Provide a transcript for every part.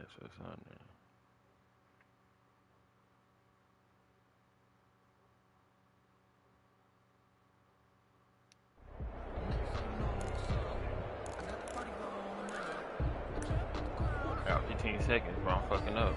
600. Got 15 seconds, bro. I'm fucking up.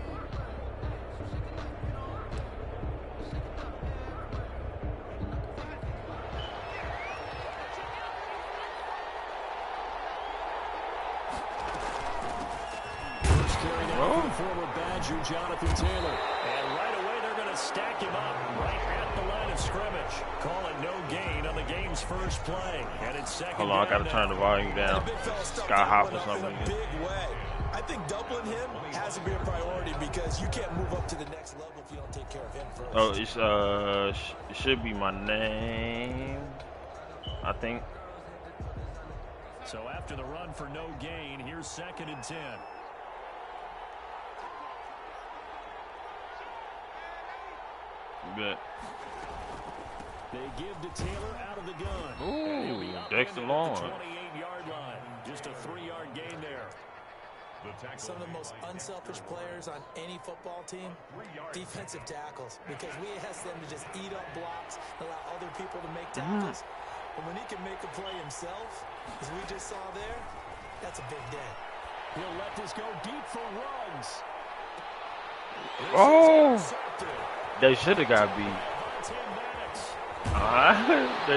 Former Badger Jonathan Taylor. And right away they're going to stack him up right at the line of scrimmage. Call it no gain on the game's first play. And it's second. Hold on, I got to turn the volume down. Sky Hop or something. In a big way. I think doubling him has to be a priority because you can't move up to the next level if you don't take care of him first. Oh, it should be my name, I think. So after the run for no gain, here's 2nd and 10. Good. They give to Taylor out of the gun. Ooh, Dexter Long. 28-yard line. Just a 3-yard gain there. Some of the most unselfish players on any football team, defensive tackles, because we ask them to just eat up blocks, allow other people to make tackles. But when he can make a play himself, as we just saw there, that's a big day. He'll let this go deep for Ruggs. Oh, they should have got beat. They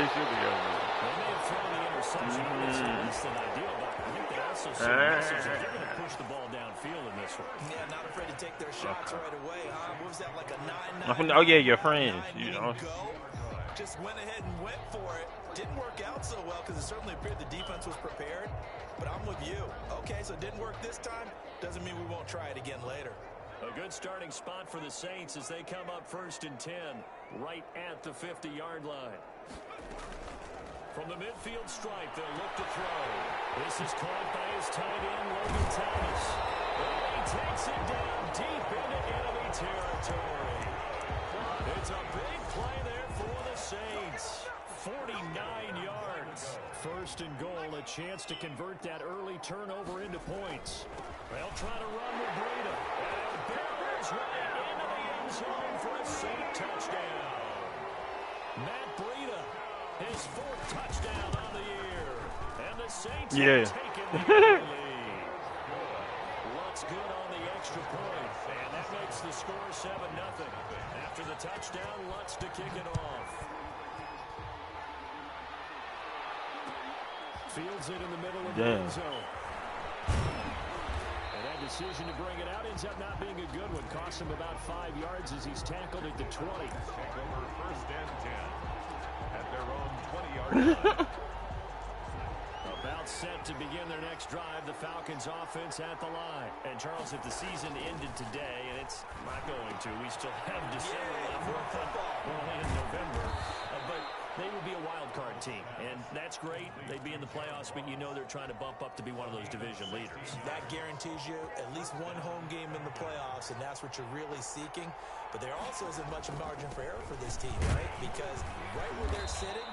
should have got beat. They may have thrown the interception. It's less than ideal, but I think they also sent a message that they're going to push the ball downfield in this one. Yeah, not afraid to take their shots right away, huh? What was that, like a 9-9? Oh, yeah, your friends, you know. Just went ahead and went for it. Didn't work out so well because it certainly appeared the defense was prepared. But I'm with you. Okay, so it didn't work this time. Doesn't mean we won't try it again later. A good starting spot for the Saints as they come up 1st and 10, right at the 50-yard line. From the midfield stripe, they'll look to throw. This is caught by his tight end, Logan Thomas. And he takes it down deep into enemy territory. It's a big play there for the Saints. 49 yards. 1st and goal, a chance to convert that early turnover into points. They'll try to run with Breida. And Bears right into the end zone for a Saint touchdown. Matt Breida, his 4th touchdown on the year. And the Saints have taken the early lead. Lutz good on the extra point. And that makes the score 7-0. After the touchdown, Lutz to kick it off. Fields it in the middle of the end zone. And that decision to bring it out ends up not being a good one. Costs him about 5 yards as he's tackled at the 20. Over 1st and 10 at their own 20-yard line. About set to begin their next drive, the Falcons offense at the line. And Charles, if the season ended today, and it's not going to, we still have December left. We're only in November. But they would be a wild card team, and that's great. They'd be in the playoffs, but you know they're trying to bump up to be one of those division leaders. That guarantees you at least one home game in the playoffs, and that's what you're really seeking. But there also isn't much margin for error for this team, right? Because right where they're sitting,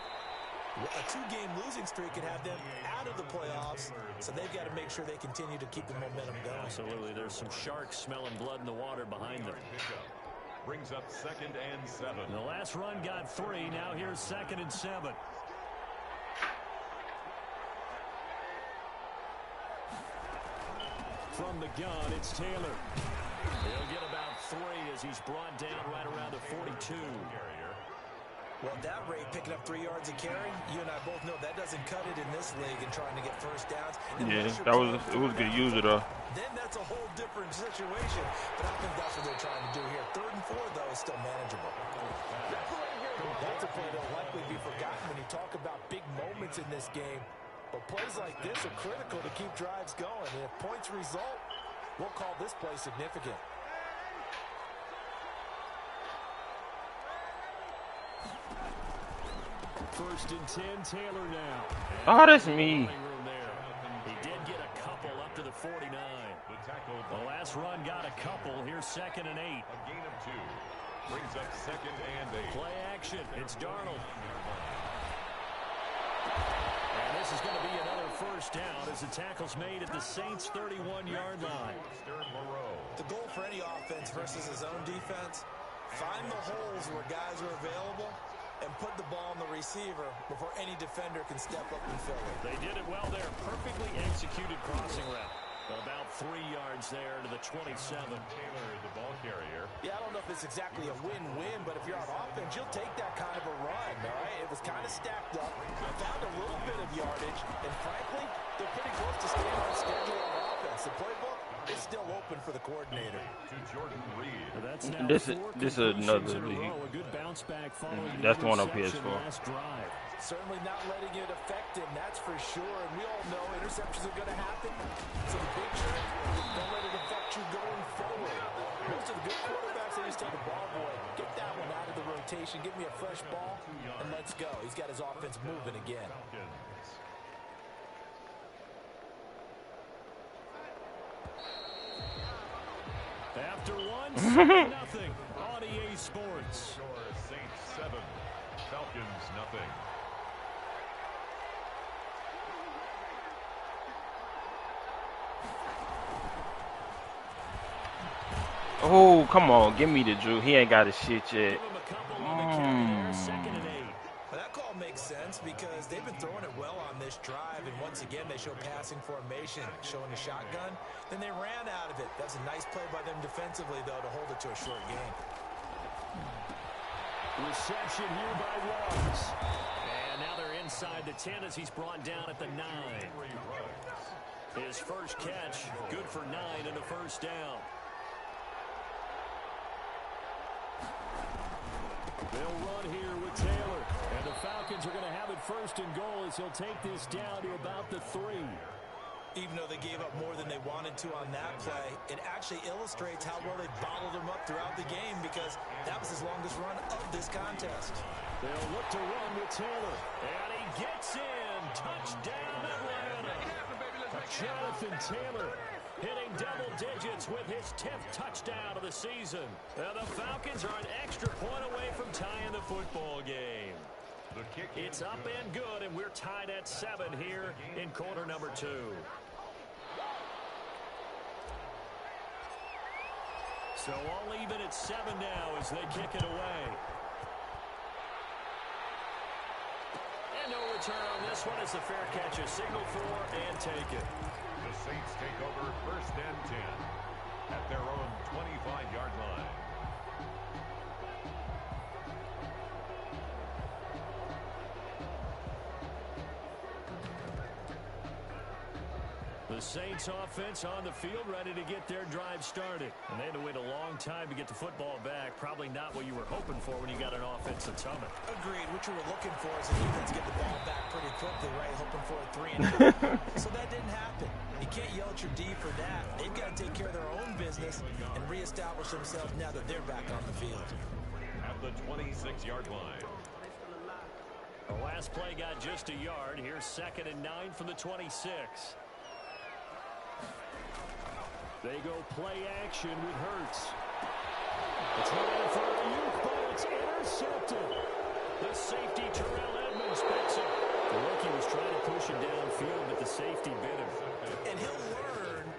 a 2-game losing streak could have them out of the playoffs, so they've got to make sure they continue to keep the momentum going. Absolutely. There's some sharks smelling blood in the water behind them. Brings up 2nd and 7. The last run got 3. Now here's 2nd and 7. From the gun, it's Taylor. He'll get about 3 as he's brought down right around the 42. Well, at that rate, picking up 3 yards a carry, you and I both know that doesn't cut it in this league and trying to get first downs. Yeah, it was good user though. Then that's a whole different situation. But I think that's what they're trying to do here. 3rd and 4, though, is still manageable. That's a play that'll likely be forgotten when you talk about big moments in this game. But plays like this are critical to keep drives going. And if points result, we'll call this play significant. First and 10, Taylor now. Oh, that's me. He did get a couple up to the 49. The last run got a couple. Here's 2nd and 8. A gain of 2. Brings up 2nd and 8. Play action. It's Darnold. And this this is going to be another first down as the tackle's made at the Saints' 31-yard line. The goal for any offense versus his own defense, find the holes where guys are available and put the ball on the receiver before any defender can step up and fill it. They did it well there. Perfectly executed crossing route. About 3 yards there to the 27. Taylor, the ball carrier. Yeah, I don't know if it's exactly a win-win, but if you're on offense, you'll take that kind of a run, all right? It was kind of stacked up. I found a little bit of yardage, and frankly, they're pretty close to staying on schedule on offense. The playbook is still open for the coordinator. To Jordan Reed. That's now This is another league. A good bounce back following That's the one on interception PS4. last drive. Certainly not letting it affect him, that's for sure. And we all know interceptions are going to happen. So the big trick, don't let it affect you going forward. Most of the good quarterbacks, they just tell the ball boy, get that one out of the rotation, give me a fresh ball, and let's go. He's got his offense moving again. After one, 7-0 on EA Sports. Score Saints 7, Falcons nothing. Oh, come on. Give me the Drew. He ain't got his shit yet. Give him a couple on the carry there, 2nd and 8. Well, that call makes sense because they've been throwing it well on this drive, and once again they show passing formation, showing the shotgun. Then they ran out of it. That's a nice play by them defensively, though, to hold it to a short game. Reception here by Ruggs. And now they're inside the 10 as he's brought down at the 9. His first catch, good for 9 and a first down. They'll run here with Taylor. And the Falcons are going to have it 1st and goal as he'll take this down to about the 3. Even though they gave up more than they wanted to on that play, it actually illustrates how well they bottled them up throughout the game because that was his longest run of this contest. They'll look to run with Taylor. And he gets in. Touchdown, Atlanta. Jonathan Taylor hitting double digits with his 10th touchdown of the season. And the Falcons are an extra point away from tying the football game. The kick It's up and good, and we're tied at 7 here in quarter number 2. So all even at 7 now as they kick it away. And no return on this one as the fair catch is signaled for and taken. The Saints take over 1st and 10 at their own 25-yard line. The Saints offense on the field ready to get their drive started. And they had to wait a long time to get the football back. Probably not what you were hoping for when you got an offensive summit. Agreed. What you were looking for is the defense get the ball back pretty quickly, right? Hoping for a 3 and out. So that didn't happen. You can't yell at your D for that. They've got to take care of their own business and reestablish themselves now that they're back on the field. At the 26-yard line. The last play got just a yard. Here's 2nd and 9 from the 26. They go play action with Hurts. It's running for a Ayuk, but it's intercepted. The safety, Terrell Edmonds, picks it. The rookie was trying to push him downfield, but the safety bit him. And he'll learn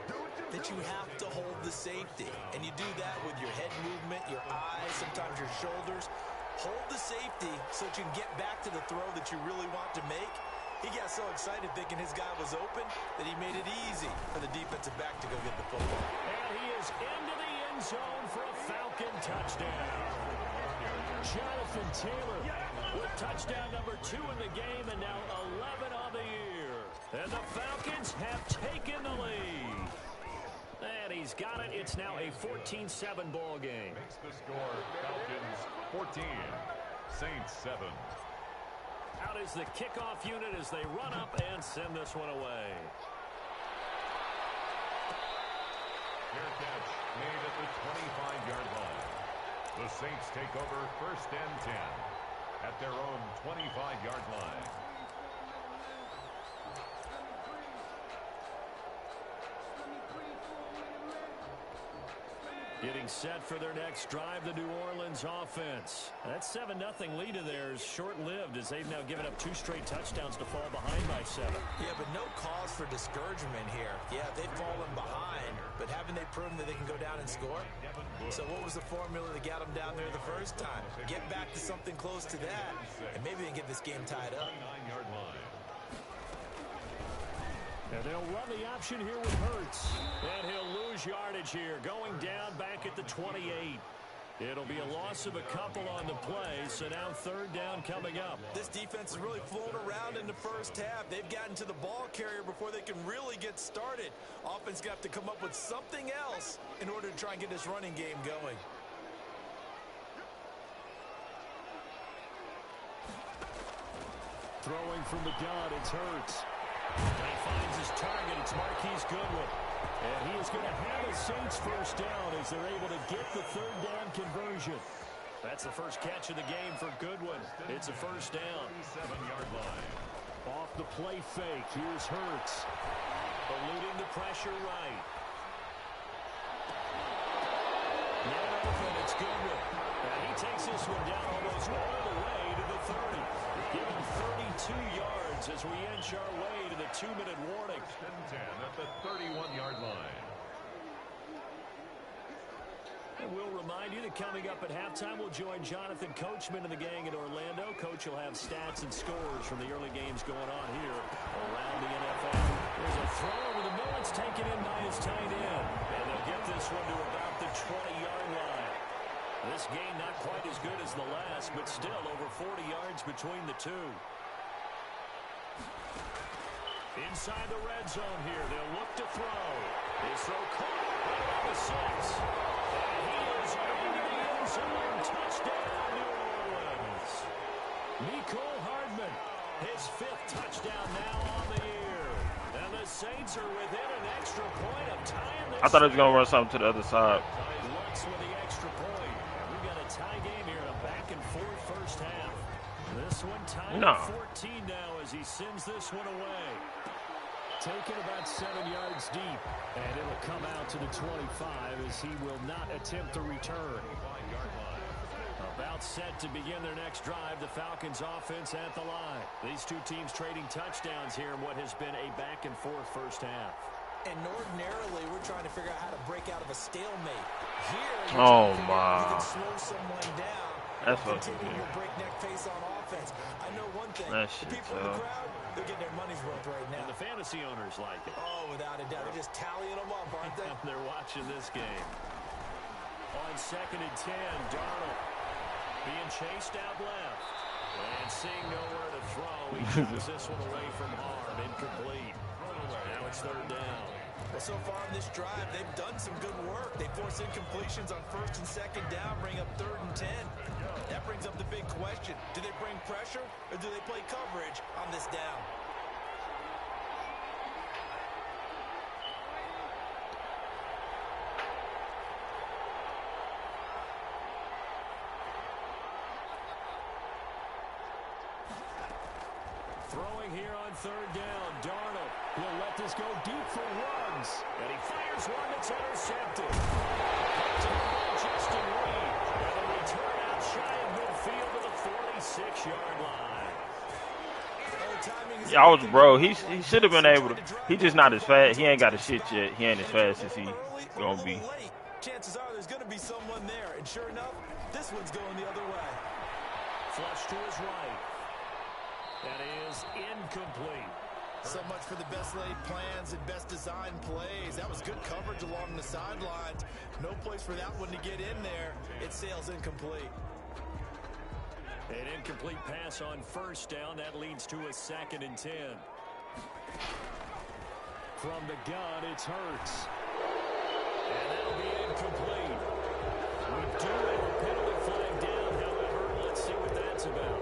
that you have to hold the safety. And you do that with your head movement, your eyes, sometimes your shoulders. Hold the safety so that you can get back to the throw that you really want to make. He got so excited thinking his guy was open that he made it easy for the defensive back to go get the football. And he is into the end zone for a Falcon touchdown. Jonathan Taylor with touchdown number 2 in the game and now 11 on the year. And the Falcons have taken the lead. And he's got it. It's now a 14-7 ball game. Makes the score Falcons 14, Saints 7. Out is the kickoff unit as they run up and send this one away. Fair catch made at the 25-yard line. The Saints take over 1st and 10 at their own 25-yard line. Getting set for their next drive, the New Orleans offense. That 7-0 lead of theirs short-lived as they've now given up 2 straight touchdowns to fall behind by 7. Yeah, but no cause for discouragement here. Yeah, they've fallen behind, but haven't they proven that they can go down and score? So what was the formula that got them down there the first time? Get back to something close to that, and maybe they can get this game tied up. And they'll run the option here with Hurts. And he'll lose yardage here, going down back at the 28. It'll be a loss of a couple on the play, so now 3rd down coming up. This defense has really flown around in the first half. They've gotten to the ball carrier before they can really get started. Offense got to come up with something else in order to try and get this running game going. Throwing from the gun, it's Hurts. And he finds his target. It's Marquise Goodwin. And he is going to have a Saints first down as they're able to get the 3rd down conversion. That's the first catch of the game for Goodwin. It's a first down. 7-yard line. Off the play fake. Here's Hurts. Eluding the pressure right. Now open. It's Goodwin. And he takes this one down almost all the way to the 30. Giving 32 yards as we inch our way to the 2-minute warning. 10 at the 31-yard line. And we'll remind you that coming up at halftime, we'll join Jonathan Coachman and the gang in Orlando. Coach will have stats and scores from the early games going on here around the NFL. There's a throw over the middle. It's taken in by his tight end. And they'll get this one to about the 20-yard line. This game not quite as good as the last, but still over 40 yards between the two. Inside the red zone here, they'll look to throw. His throw caught right on the 6. And he is into the end zone. Touchdown, New Orleans. Mecole Hardman, his 5th touchdown now on the year. And the Saints are within an extra point of tying this. I thought it was going to run something to the other side. Lux with the extra point. We've got a tie game here in a back-and-forth first half. This one tied at 14 now as he sends this one away. Taken about 7 yards deep, and it'll come out to the 25 as he will not attempt to return. About set to begin their next drive, the Falcons offense at the line. These two teams trading touchdowns here in what has been a back-and-forth first half. And ordinarily, we're trying to figure out how to break out of a stalemate. Here, oh my, you can slow someone down. That's what you do. Breakneck pace on offense. I know one thing. That the shit, people in the crowd, they're getting their money's worth right now. And the fantasy owners like it. Oh, without a doubt. They're just tallying them up, aren't they? They're watching this game. On 2nd and 10, Darnold being chased out left. And seeing nowhere to throw, he drops this one away from harm. Incomplete. Now it's 3rd down. Well, so far in this drive, they've done some good work. They force incompletions on 1st and 2nd down, bring up 3rd and 10. That brings up the big question. Do they bring pressure or do they play coverage on this down? Throwing here on 3rd down, Darnold will let this go deep for Ruggs. And he fires one that's intercepted. Justin Reed. And a return out shy of midfield to the 46-yard line. Yeah, bro, he should have been able to. He just not as fast. He ain't got the shit yet. He ain't as fast as he gonna be. Chances are there's gonna be someone there, and sure enough, this one's going the other way. Flush to his right. That is incomplete. So much for the best laid plans and best designed plays. That was good coverage along the sidelines. No place for that one to get in there. It sails incomplete. An incomplete pass on 1st down. That leads to a 2nd and 10. From the gun, it's Hurts. And that'll be incomplete. We do have a penalty flag down, however. Let's see what that's about.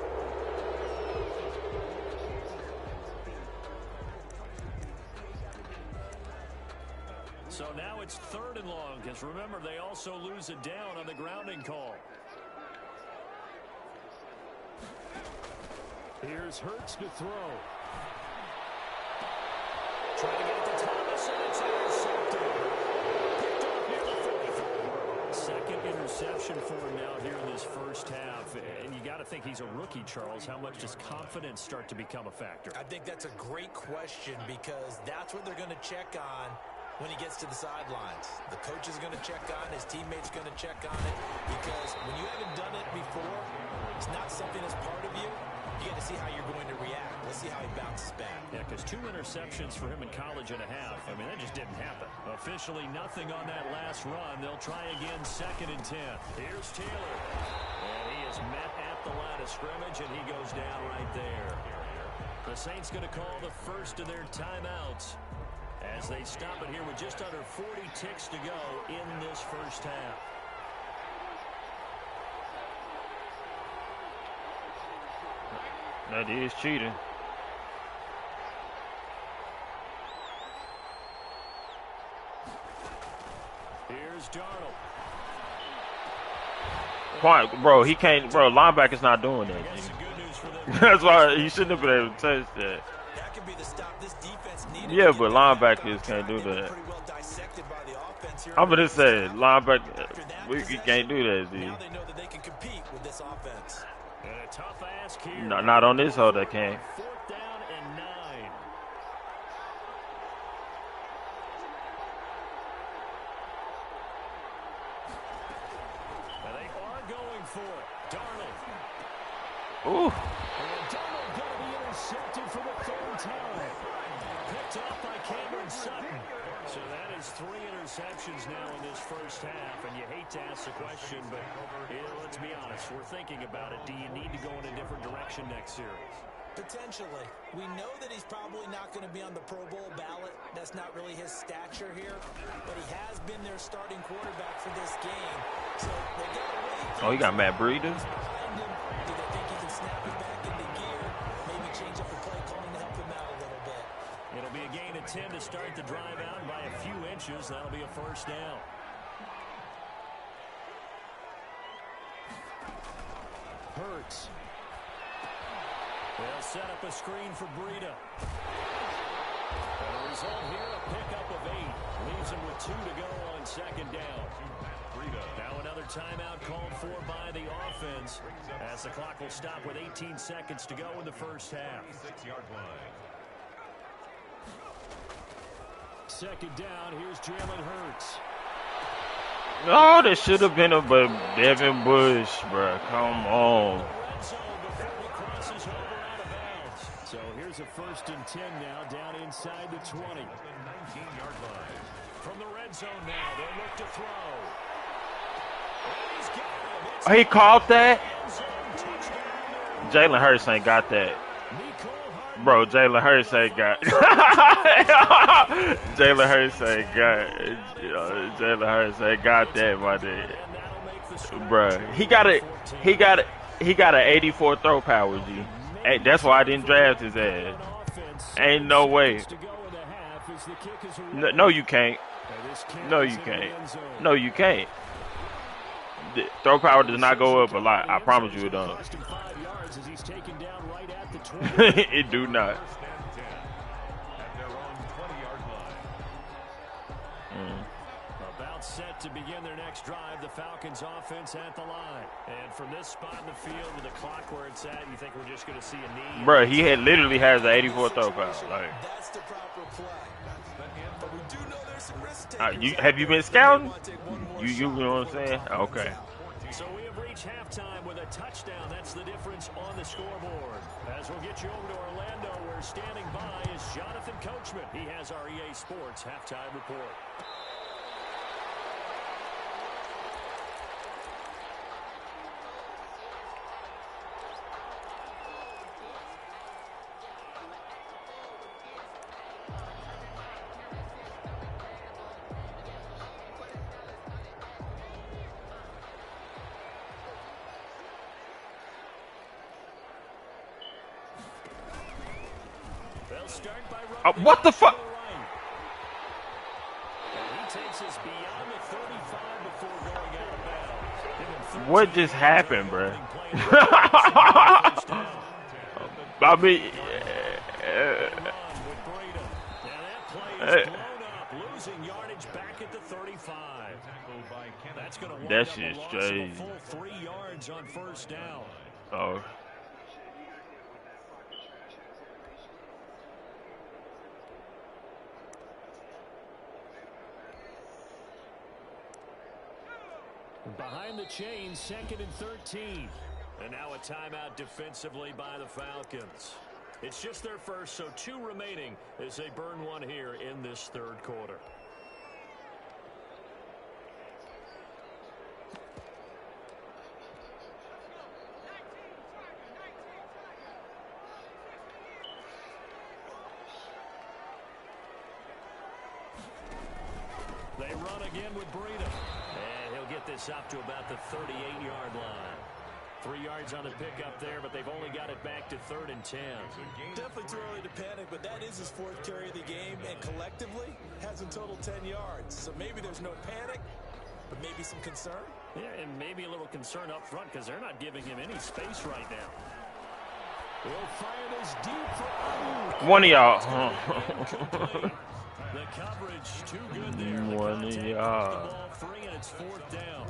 So now it's 3rd and long, because remember, they also lose a down on the grounding call. Here's Hurts to throw. Trying to get it to Thomas, and it's intercepted. Picked off near the 44. interception for him now here in this first half. And you got to think he's a rookie, Charles. How much does confidence start to become a factor? I think that's a great question because that's what they're going to check on when he gets to the sidelines. The coach is going to check on it. His teammates going to check on it because when you haven't done it before, it's not something that's part of you. You got to see how you're going to react. Let's see how he bounces back. Yeah, because 2 interceptions for him in college and a half. I mean, that just didn't happen. Officially nothing on that last run. They'll try again 2nd and 10. Here's Taylor. And he is met at the line of scrimmage, and he goes down right there. The Saints going to call the first of their timeouts as they stop it here with just under 40 ticks to go in this first half. That is cheating. Here's Darnold. Quiet, bro, he can't, bro, linebacker's not doing that. That's the good news for them. That's why he shouldn't have been able to touch that. That could be the stop this defense needed. Yeah, but linebackers can't do that. Pretty well dissected by the offense here. I'm gonna say, linebacker, we can't do that, Z. Now they know that they can compete with this offense. And a tough ask here. No, not on this hole, they can't. 4th down and 9. And they are going for it. Darnold. Ooh. And Darnold going to be intercepted for the 3rd time. Picked off by Cameron Sutton. So that is 3 interceptions now in this first half. And you hate to ask the question, but let's be honest. We're thinking about it. Do you need to go in a different direction next series? Potentially. We know that he's probably not going to be on the Pro Bowl ballot. That's not really his stature here. But he has been their starting quarterback for this game. So they got to wait. Oh, you got Matt Breida. Behind him. Do they think he can snap it back into gear? Maybe change up the play calling to help him out a little bit. It'll be a gain of 10 to start the drive out by a few inches. That'll be a first down. Hurts. They'll set up a screen for Breida. And the result here, a pickup of 8. Leaves him with 2 to go on 2nd down. Now another timeout called for by the offense as the clock will stop with 18 seconds to go in the first half. 6-yard line. 2nd down, here's Jalen Hurts. No, there should have been a Devin Bush, bro. Come on. Red zone before he crosses over out of bounds. So here's a 1st and 10 now down inside the 20. 19-yard line. From the red zone now, they'll look to throw. And he's got him. It's He caught that? end zone touchdown. Jalen Hurts ain't got that. Mecole Hardman. Bro, Jalen Hurts ain't got Jalen Hurts ain't got Jalen Hurts ain't got that, my dude. And that'll make the score Bro, he got an 84 throw power, G. Hey, that's why I didn't draft his ass. Ain't no way. to go in the half as the kick is No, you can't. And this kick No, is you in the can't. end zone. No, you can't. The throw power does not go up a lot. I promise you it don't. Cost him 5 yards as he's taken down right at the 20. It do not. 1st and 10 at their own 20-yard line. About set to begin their next drive, the Falcons offense at the line. And from this spot in the field with the clock where it's at, you think we're just going to see a knee? Bro, he literally has an 84 throw power. Like, That's the proper play. But we do know there's some risk takers. have you been scouting? You know what I'm saying? Okay. So we have reached halftime with a touchdown. That's the difference on the scoreboard. As we'll get you over to Orlando, where standing by is Jonathan Coachman. He has our EA Sports halftime report. They'll start by running What the fuck? to the right. And he takes us beyond the 35 before going out of bounds. Give him 13 What just happened, bro? running play. First down. I mean, Run with Breida. Now that play is blown up. losing yardage back at the 35. That's going to wind That up shit's a loss crazy. of a full 3 yards on first down. Oh. Behind the chains, 2nd and 13. And now a timeout defensively by the Falcons. It's just their first, so 2 remaining as they burn one here in this 3rd quarter. They run again with Breida. And he'll get this up to about the 38-yard line. 3 yards on the pickup there, but they've only got it back to 3rd and 10. Definitely too early to panic, but that is his 4th carry of the game, and collectively has in total 10 yards. So maybe there's no panic, but maybe some concern. Yeah, and maybe a little concern up front because they're not giving him any space right now. He'll fire this deep for One of y'all. the coverage too good there. One of y'all. Ball free, and it's 4th down.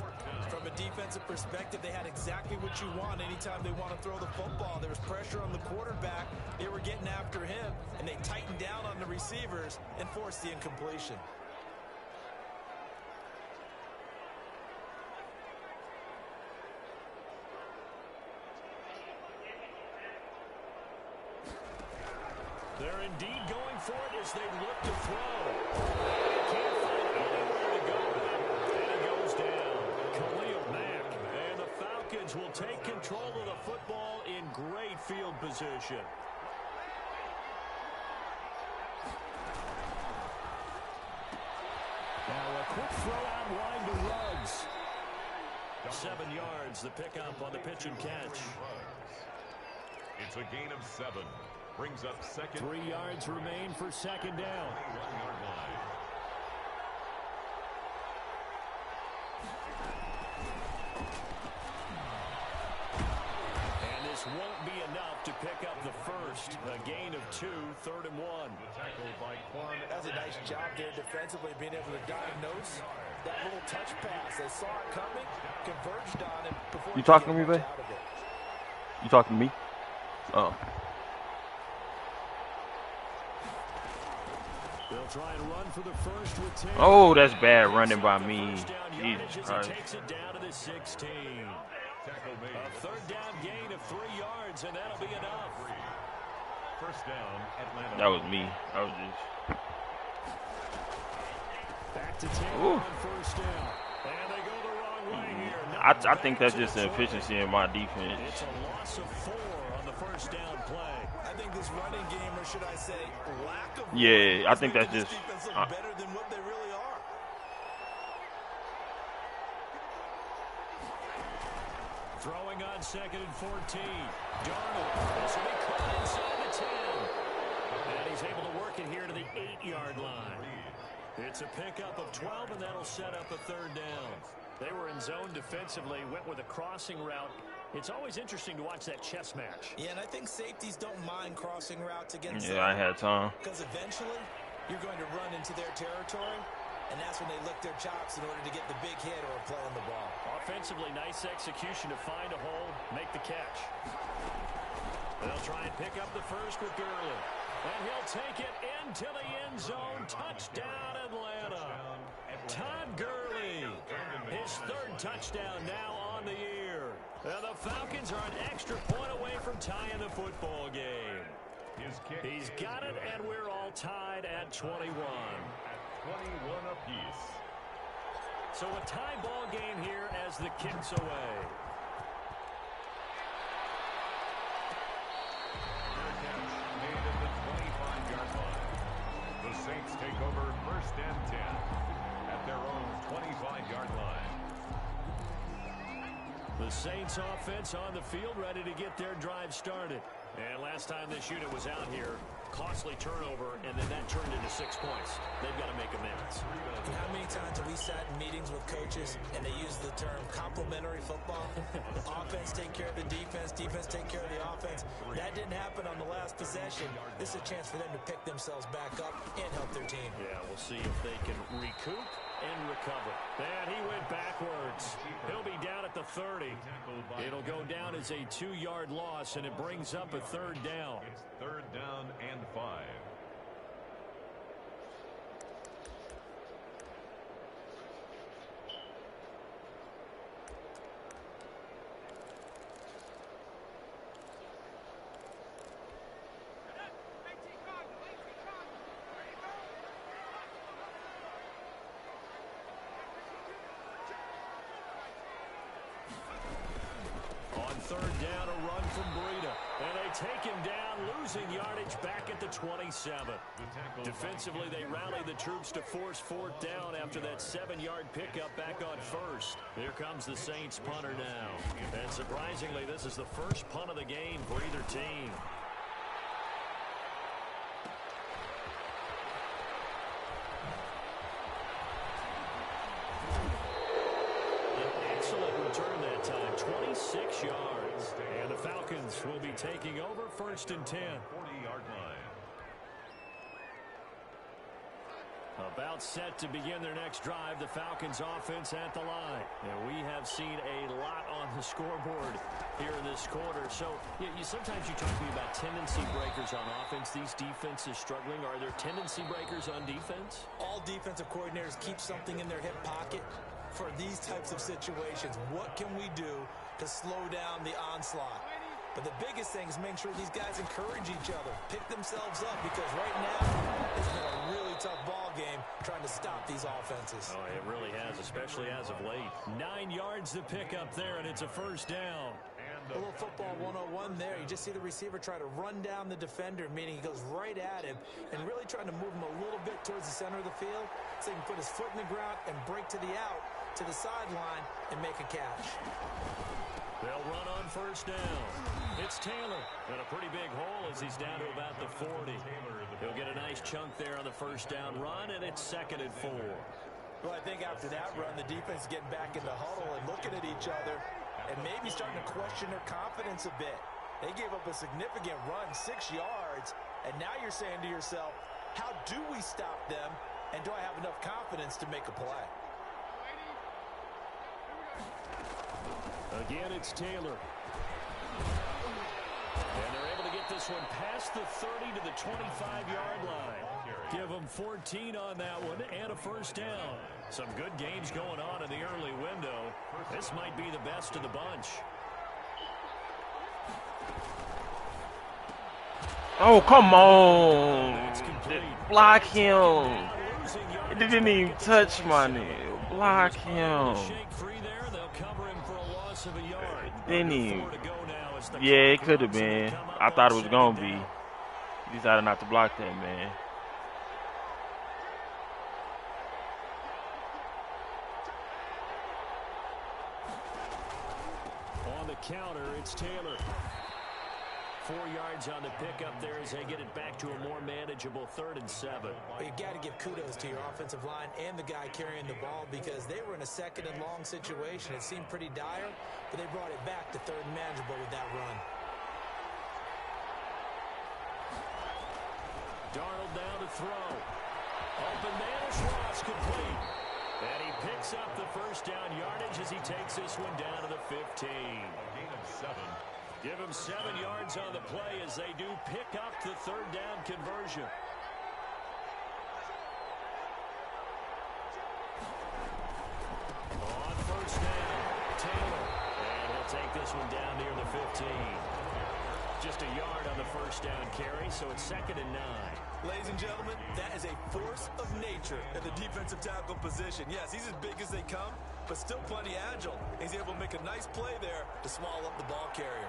From a defensive perspective, they had exactly what you want anytime they want to throw the football. There was pressure on the quarterback. They were getting after him, and they tightened down on the receivers and forced the incompletion. They're indeed going for it as they look to throw. Can't find anywhere to go with it, and he goes down. Khalil Mack, and the Falcons will take control of the football in great field position. Now a quick throw out wide to Ruggs. 7 yards, the pickup on the pitch and catch. It's a gain of 7. Brings up 2nd. 3 yards remain for 2nd down. 21-yard line. And this won't be enough to pick up the first. A gain of 2, 3rd and 1. Tackled by Quan. That's a nice job there defensively, being able to diagnose that little touch pass. They saw it coming, converged on it before You talking to me, babe? out of it. You talking to me? Oh. They'll try and run for the first with 10. Oh, that's bad running by me. Jesus Christ. He takes it down to the 16. Tackle made. A 3rd down gain of 3 yards, and that'll be enough. First down, Atlanta. That was me. I was just. Back to 10 Ooh. on first down. And they go the wrong way here. I think that's just an efficiency in my defense. It's a loss of 4 on the first down play. I think this running game, or should I say lack of Yeah, I is think making that's this just. defense look better than what they really are. Throwing on 2nd and 14. Darnold. This will be caught inside the 10. And he's able to work it here to the 8-yard line. It's a pickup of 12, and that'll set up a 3rd down. They were in zone defensively, went with a crossing route. It's always interesting to watch that chess match. Yeah, and I think safeties don't mind crossing routes against Yeah, I had time. because eventually you're going to run into their territory, and that's when they lick their chops in order to get the big hit or a play on the ball. Offensively, nice execution to find a hole, make the catch. They'll try and pick up the first with Gurley. And he'll take it into the end zone. Touchdown, Atlanta. Todd Gurley, his 3rd touchdown now on the year. And the Falcons are an extra point away from tying the football game. His kick. He's got it, and we're all tied at 21. At 21 apiece. So a tie ball game here as the kick's away. Made at the 25-yard line. The Saints take over 1st and 10 at their own 25-yard line. The Saints offense on the field ready to get their drive started. And last time this unit was out here, costly turnover, and then that turned into 6 points. They've got to make amends. How many times have we sat in meetings with coaches and they use the term complementary football? Offense take care of the defense, defense take care of the offense. That didn't happen on the last possession. This is a chance for them to pick themselves back up and help their team. Yeah, we'll see if they can recoup and recover. And he went backwards. He'll be down at the 30. It'll go down as a 2-yard loss, and it brings up a third down. It's third down and 5. Third down, a run from Breida. And they take him down, losing yardage back at the 27. Defensively, they rally the troops to force fourth down after that 7-yard pickup back on first. Here comes the Saints punter now. And surprisingly, this is the first punt of the game for either team. An excellent return that time, 26 yards. And the Falcons will be taking over first and 10. 40-yard line. About set to begin their next drive, the Falcons offense at the line. And we have seen a lot on the scoreboard here in this quarter. So sometimes you talk to me about tendency breakers on offense. These defenses struggling. Are there tendency breakers on defense? All defensive coordinators keep something in their hip pocket for these types of situations. What can we do to slow down the onslaught? But the biggest thing is make sure these guys encourage each other, pick themselves up, because right now it's been a really tough ball game trying to stop these offenses. Oh, it really has, especially as of late. 9 yards to pick up there, and it's a first down. A little football 101 there. You just see the receiver try to run down the defender, meaning he goes right at him and really trying to move him a little bit towards the center of the field so he can put his foot in the ground and break to the out, to the sideline, and make a catch. They'll run on first down. It's Taylor. And a pretty big hole as he's down to about the 40. He'll get a nice chunk there on the first down run, and it's 2nd and 4. Well, I think after that run, the defense is getting back in the huddle and looking at each other and maybe starting to question their confidence a bit. They gave up a significant run, 6 yards, and now you're saying to yourself, how do we stop them, and do I have enough confidence to make a play? Again, it's Taylor. And they're able to get this one past the 30 to the 25-yard line. Give them 14 on that one and a first down. Some good games going on in the early window. This might be the best of the bunch. Oh, come on. Block him. It didn't even touch my nigga. Block him. Didn't even. Yeah, it could have been. I thought it was going to be. He decided not to block that, man. On the counter, it's Taylor. 4 yards on the pickup there as they get it back to a more manageable 3rd and 7. Well, you got to give kudos to your offensive line and the guy carrying the ball because they were in a 2nd and long situation. It seemed pretty dire, but they brought it back to 3rd and manageable with that run. Darnold down to throw. Open man, Ross complete. And he picks up the first down yardage as he takes this one down to the 15. A gain of 7. Give him 7 yards on the play as they do pick up the 3rd down conversion. On first down, Taylor. And he'll take this one down near the 15. Just a yard on the first down carry, so it's 2nd and 9. Ladies and gentlemen, that is a force of nature at the defensive tackle position. Yes, he's as big as they come, but still plenty agile. He's able to make a nice play there to swallow up the ball carrier.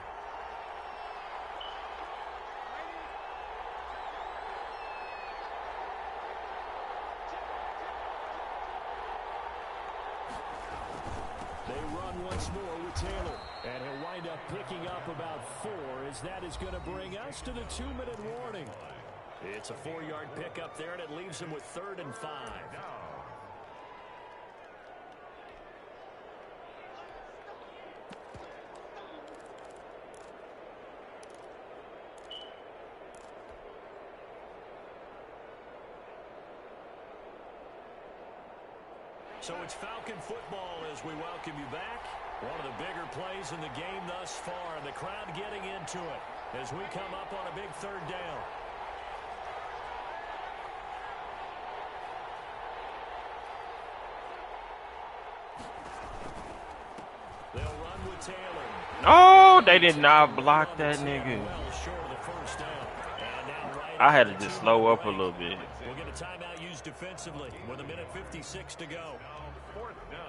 They run once more with Taylor, and he'll wind up picking up about 4 as that is going to bring us to the 2-minute warning. It's a 4-yard pickup there, and it leaves him with 3rd and 5. So it's Falcon football as we welcome you back. One of the bigger plays in the game thus far, and the crowd getting into it as we come up on a big third down. They'll run with Taylor. Oh, they did not block that nigga. I had to just slow up a little bit. We'll get a timeout used defensively with 1:56 to go.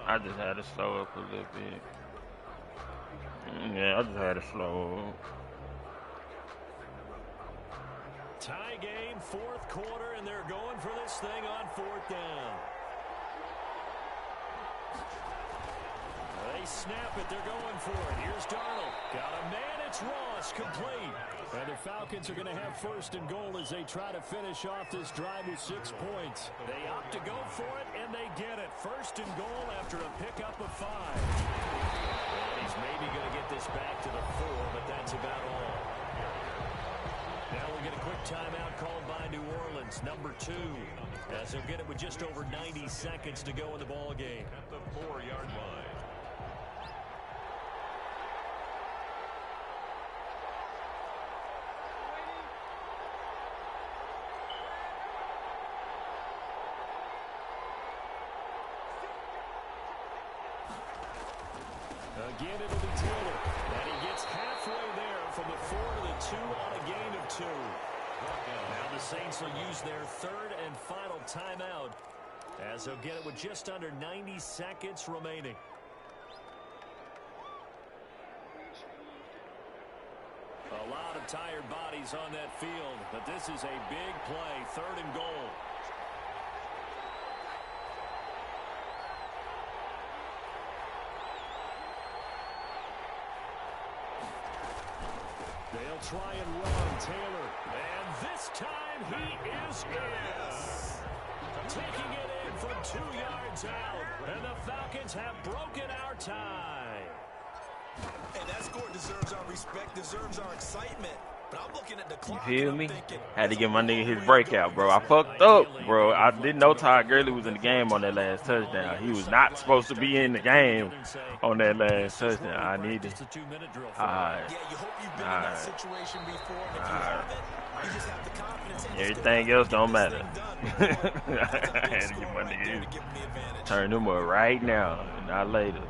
I just had to slow up a little bit. Yeah, I just had to slow up. Tie game, fourth quarter, and they're going for this thing on fourth down. They snap it. They're going for it. Here's Darnold. Got a man. It's Ross. Complete. And the Falcons are going to have first and goal as they try to finish off this drive with 6 points. They opt to go for it, and they get it. First and goal after a pickup of 5. And he's maybe going to get this back to the 4, but that's about all. Now we'll get a quick timeout called by New Orleans, number 2, as they'll get it with just over 90 seconds to go in the ball game. At the 4-yard line. Again, it'll be Taylor, and he gets halfway there from the 4 to the 2 on a gain of 2. Now the Saints will use their third and final timeout as they'll get it with just under 90 seconds remaining. A lot of tired bodies on that field, but this is a big play, third and goal. They'll try and run Taylor, and this time he is in. Taking it in from 2 yards out, and the Falcons have broken our tie. And that score deserves our respect, deserves our excitement. But I'm looking at the clock. You feel me? Had to give my nigga his breakout, bro. I fucked up, bro. I didn't know Todd Gurley was in the game on that last touchdown. He was not supposed to be in the game on that last touchdown. I needed. Yeah, you hope you've been in that situation before. And if you haven't, you just have the confidence. Everything else don't matter. I had to give my nigga his. Turn him up right now, not later.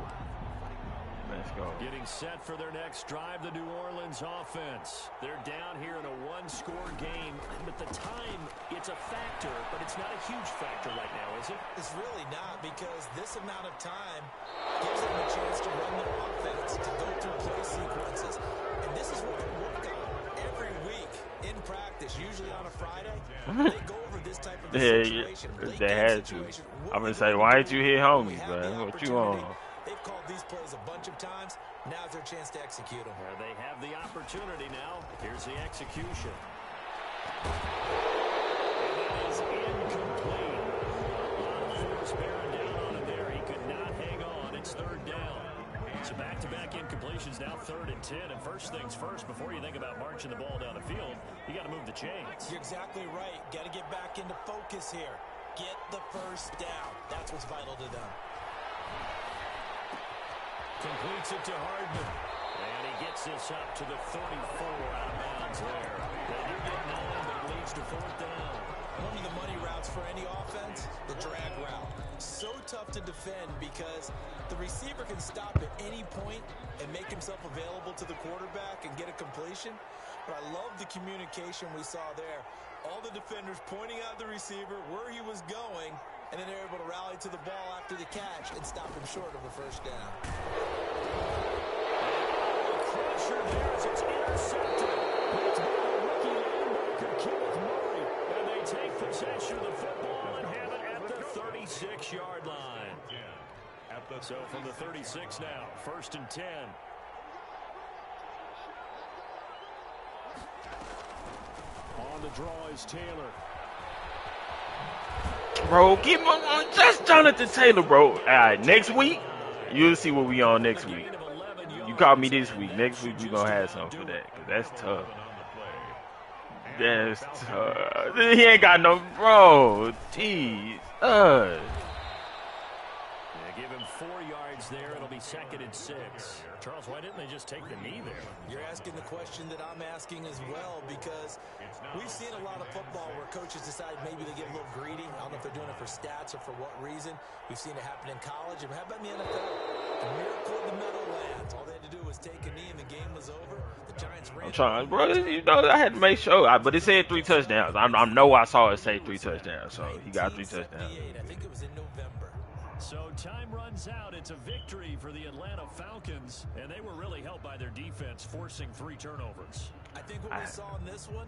Let's go. Getting set for their next drive, the New Orleans offense. They're down here in a one-score game, but the time, it's a factor, but it's not a huge factor right now, is it? It's really not, because this amount of time gives them a chance to run their offense, to go through play sequences. And this is what they work on every week in practice, usually on a Friday. They go over this type of situation. They had to. I'm going to say, why ain't you hit homies, man? What you on? They've called these plays a bunch of times. Now's their chance to execute them. They have the opportunity now. Here's the execution. And that is incomplete. A lot of force bearing down on him there. He could not hang on. It's third down. So back-to-back incompletions now 3rd and 10. And first things first, before you think about marching the ball down the field, you got to move the chains. You're exactly right. Got to get back into focus here. Get the first down. That's what's vital to them. Completes it to Hardman. And he gets this up to the 34 out of bounds there. They do get 9, but it leads to 4th down. One of the money routes for any offense, the drag route. So tough to defend because the receiver can stop at any point and make himself available to the quarterback and get a completion. But I love the communication we saw there. All the defenders pointing out the receiver, where he was going, and then they're able to rally to the ball after the catch and stop him short of a first down. Pressure there as it's intercepted. It's by the rookie linebacker, Kenneth Murray. And they take possession of the football and have it at the 36-yard line. So from the 36 now, 1st and 10. On the draw is Taylor. Bro, give him on just Jonathan Taylor, bro. All right, next week, you'll see what we on next week. You called me this week. Next week, we going to have something for that, because that's tough. That's tough. He ain't got no, bro. Jeez. Give him 4 yards there. It'll be 2nd and 6. Charles, why didn't they just take the knee there? You're asking the question that I'm asking as well, because we've seen a lot of football where coaches decide maybe they get a little greedy. I don't know if they're doing it for stats or for what reason. We've seen it happen in college. And how about in the NFL? The miracle of the Meadowlands. All they had to do was take a knee and the game was over. The Giants ran. I'm trying, bro. You know, I had to make sure. But it said 3 touchdowns. I know I saw it say 3 touchdowns, so he got 3 touchdowns. I think it was in November. So time runs out. It's a victory for the Atlanta Falcons, and they were really helped by their defense, forcing 3 turnovers. I think what we saw in this one,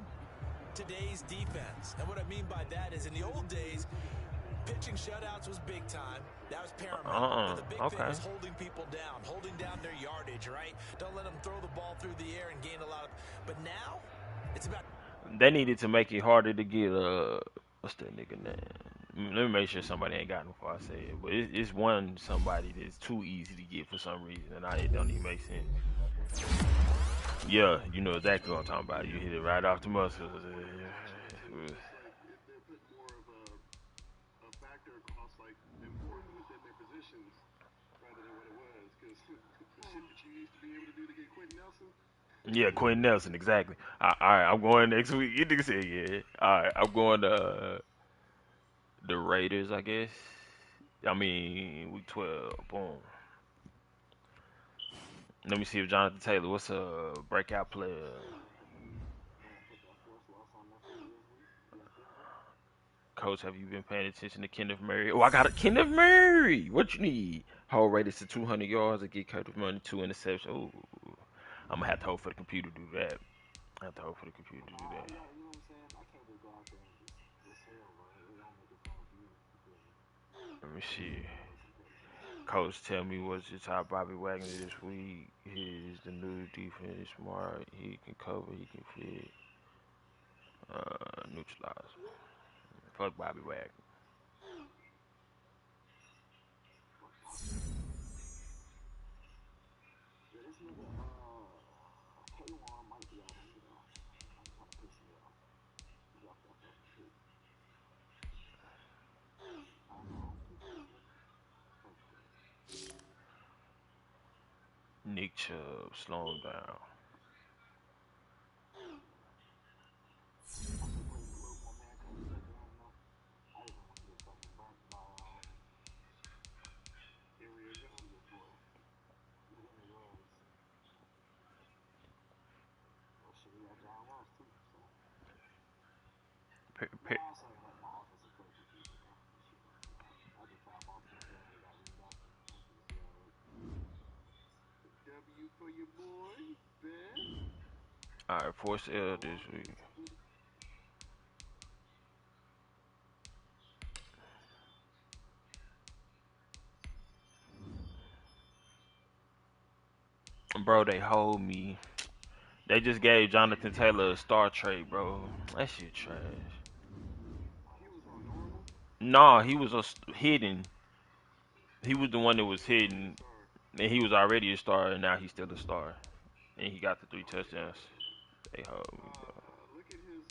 today's defense. And what I mean by that is in the old days, pitching shutouts was big time. That was paramount. But the big thing was holding people down, holding down their yardage, right? Don't let them throw the ball through the air and gain a lot of. But now, it's about. They needed to make it harder to get what's that nigga name? Let me make sure somebody ain't got him before I say it. But it's somebody that's too easy to get for some reason, and it don't even make sense. Yeah, you know exactly what I'm talking about. You hit it right off the muscles. Yeah, Quentin Nelson, exactly. All right, I'm going next week. You nigga said yeah. All right, I'm going to the Raiders, I guess. I mean, week 12. Boom. Let me see if Jonathan Taylor, what's a breakout player? Coach, have you been paying attention to Kenneth Murray? Oh, I got a Kenneth Murray. What you need? Hold rated to 200 yards and get Kenneth Murray 2 interceptions. Oh, I'm going to have to hold for the computer to do that. Let me see. Coach, tell me what's your top Bobby Wagner this week. He's the new defense, smart. He can cover, he can fit. Neutralize. Fuck Bobby Wagner. Nick Chubb, slow him down. Alright, force L this week. Bro, they hold me. They just gave Jonathan Taylor a star trade, bro. That shit trash. Nah, he was hidden. He was the one that was hidden. And he was already a star, and now he's still a star. And he got the 3 touchdowns. They hold me, bro. Look at his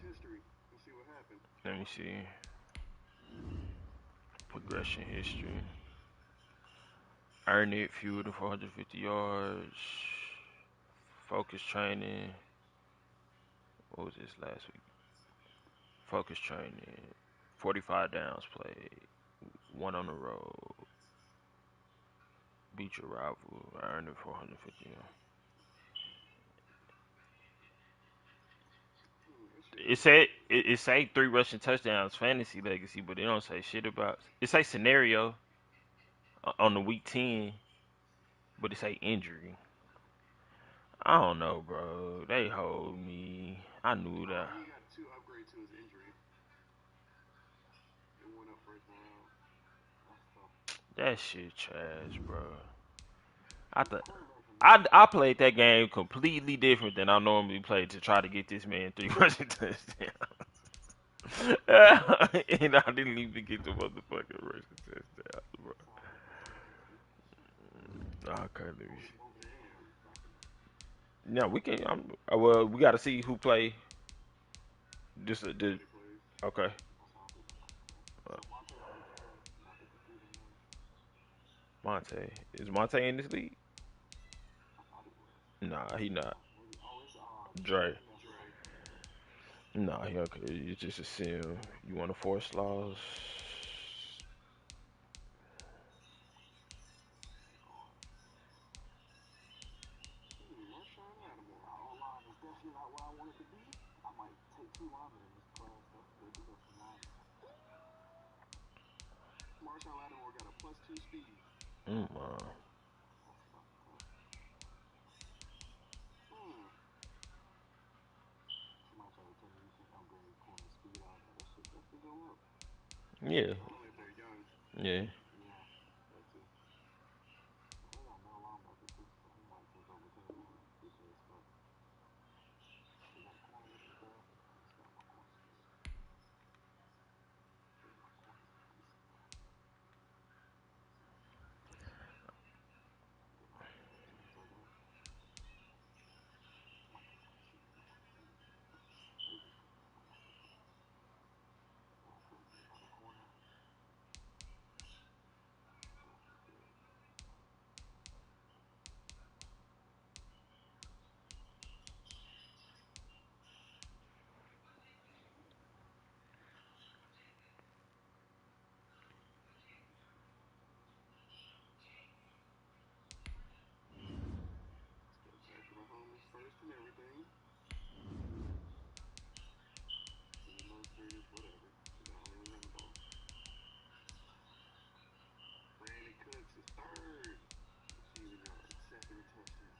history and see what happened. Let me see. Progression history. Earn it, fewer than 450 yards. Focus training. What was this last week? Focus training. 45 downs played. 1 on the road. Beat your rival. Earn it 450 yards. It say 3 rushing touchdowns fantasy legacy, but it don't say shit about. It say scenario on the week 10, but it say injury. I don't know, bro. They hold me. I knew that. He got 2 upgrades to his injury. It went up first round. That shit trash, bro. I played that game completely different than I normally play to try to get this man 3 rushing touchdowns. And I didn't even get the motherfucking rushing touchdowns, bro. Okay, let me see. No, we can. Well, we got to see who play. Okay. Monte. Is Monte in this league? Nah, he not. Dre. Nah, he okay. You just assume you want to force laws. Marshawn Lattimore. Our line is definitely not where I want it to be. I might take 2 linemen in this class, though. They do got some linemen. Marshawn Lattimore got a +2 speed. Mm, Somebody try to tell me you can upgrade corner speed out there. That should go up. yeah, Only if they're young. yeah. Yeah, that too. They got no linebacker too, so he might take over Taylor and get to his spot. They got a corner with the ball. Let's got my corner speed. My corner speed. Mahomes first and everything. And most is whatever. They only run the ball. Brandon Cooks is third. Receiving yards, second touchdown.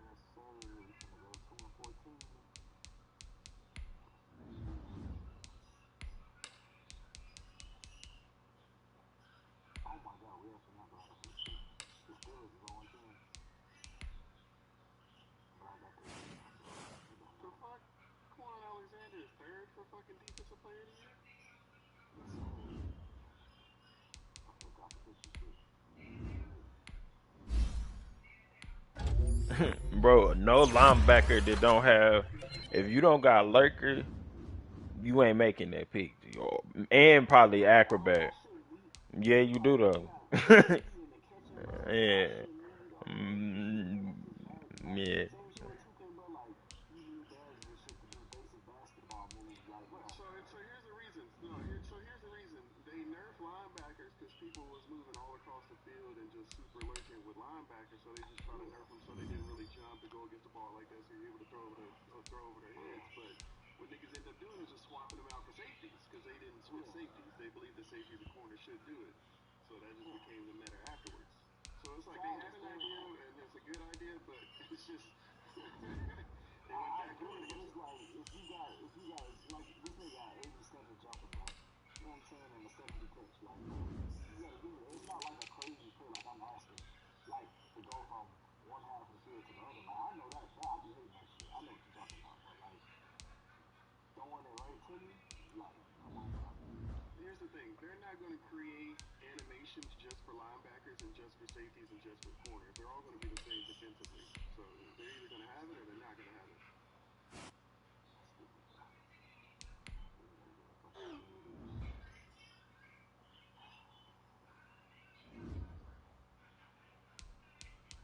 Yes, sir. We're gonna go 2 and 14. Oh my God, we actually not going to the Steelers is on 10. But I got the fuck? Quan Alexander is third for fucking defensive player of the year? Yes, sir. I feel competition shit. Bro, no linebacker that don't have. If you don't got lurker, you ain't making that pick. And probably acrobat. Yeah, you do though. Yeah. Mm, yeah. So here's the reason. No, here's the reason. They nerf linebackers because people was moving all across the field and just super lurking with linebackers, so they just try to nerf them so they didn't really jump to go against the ball like that, so you're able to throw over their heads. But what niggas end up doing is just swapping them out for safeties because they didn't switch safeties. They believe the safety of the corner should do it, so that just became the meta afterwards. So it's like they had an idea and it's a good idea, but it's just they went back to it. It's like if you got like this nigga got 80 seconds jumping, bro. You know what I'm saying? And the 70 catch, like bro, you gotta give me. It's not like a crazy play. Like I'm asking, like to go from one half of the field to the other. Like I know that I be hating that shit. I know what you're talking about, but like throwing it right to me, like come on, bro. Here's the thing: they're not going to create animations just for linebackers and just for safeties and just for corners. They're all going to be the same defensively. So they're either going to have it or they're not going to have it.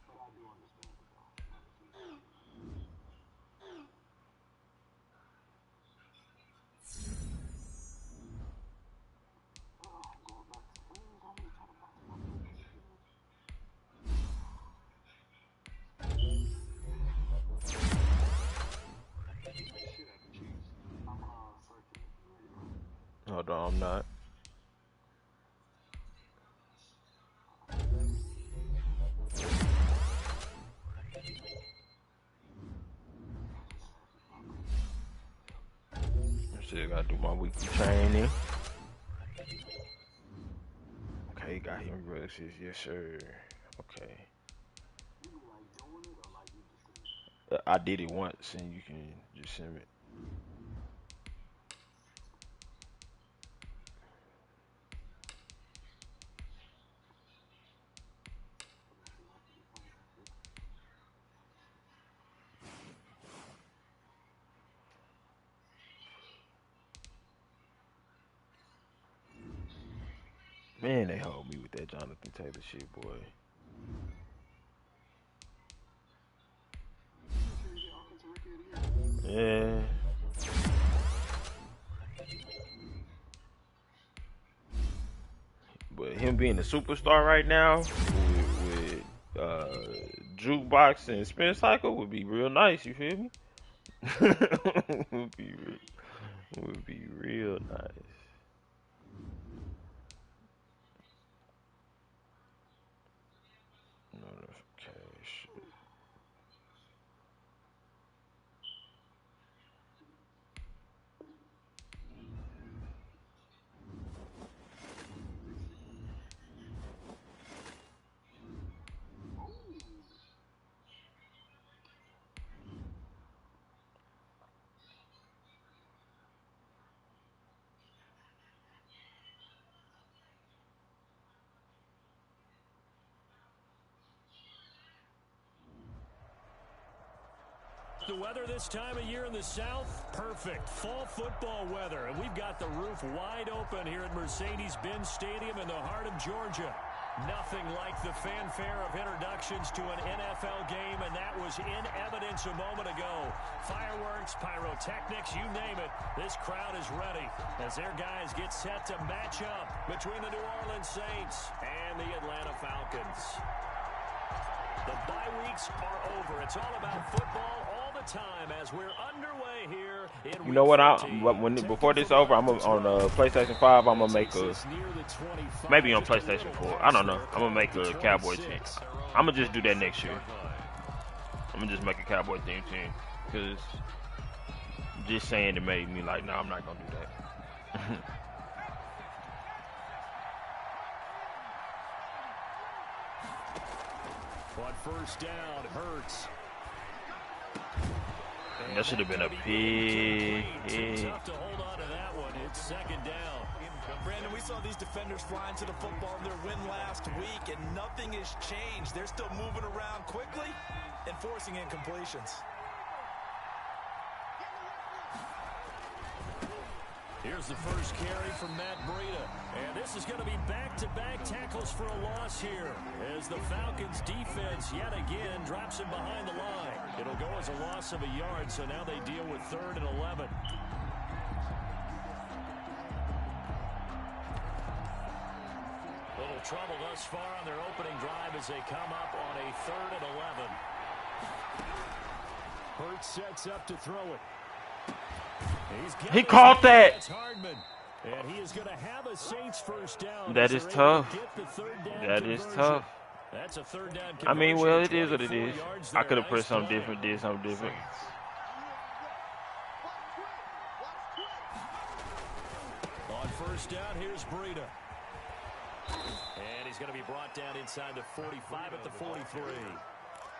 But I do understand it though. I'm going back to wings. I'm just trying to back to my focus shit. Shit at the Chiefs. I'm searching if you're ready, bro. Hold on, I'm not. Still gotta do my weekly training. Okay, got him versus yes sir. Okay. You be like doing it or like you just I did it once and you can just send it. Man, they hold me with that Jonathan Taylor shit, boy. Yeah. But him being a superstar right now with Jukebox and Spin Cycle would be real nice, you feel me? Would be real nice. Notification. The weather this time of year in the South, perfect. Fall football weather, and we've got the roof wide open here at Mercedes-Benz Stadium in the heart of Georgia. Nothing like the fanfare of introductions to an NFL game, and that was in evidence a moment ago. Fireworks, pyrotechnics, you name it. This crowd is ready as their guys get set to match up between the New Orleans Saints and the Atlanta Falcons. The bye weeks are over. It's all about football all the time as we're underway here in You know what? Before this over, I'm on PlayStation 5. I'm gonna make maybe on PlayStation 4. I don't know. I'm gonna make a Cowboy team. I'm gonna just do that next year. I'm gonna just make a Cowboy team because just saying it made me like, no, I'm not gonna do that. On first down, Hurts. That should have been a pig. Tough to hold on to that one. It's second down. Brandon, we saw these defenders flying to the football in their win last week, and nothing has changed. They're still moving around quickly and forcing incompletions. Here's the first carry from Matt Breida. And this is going to be back-to-back tackles for a loss here as the Falcons defense yet again drops him behind the line. It'll go as a loss of a yard, so now they deal with 3rd and 11. Little trouble thus far on their opening drive as they come up on a 3rd and 11. Hurts sets up to throw it. He caught that. And he is going to have a Saints first down. That is tough. That is tough. That's a 3rd down. I mean, well, it is what it is. I could have pressed something different, did something different. On first down, here's Breida. And he's going to be brought down inside the 45 at the 43.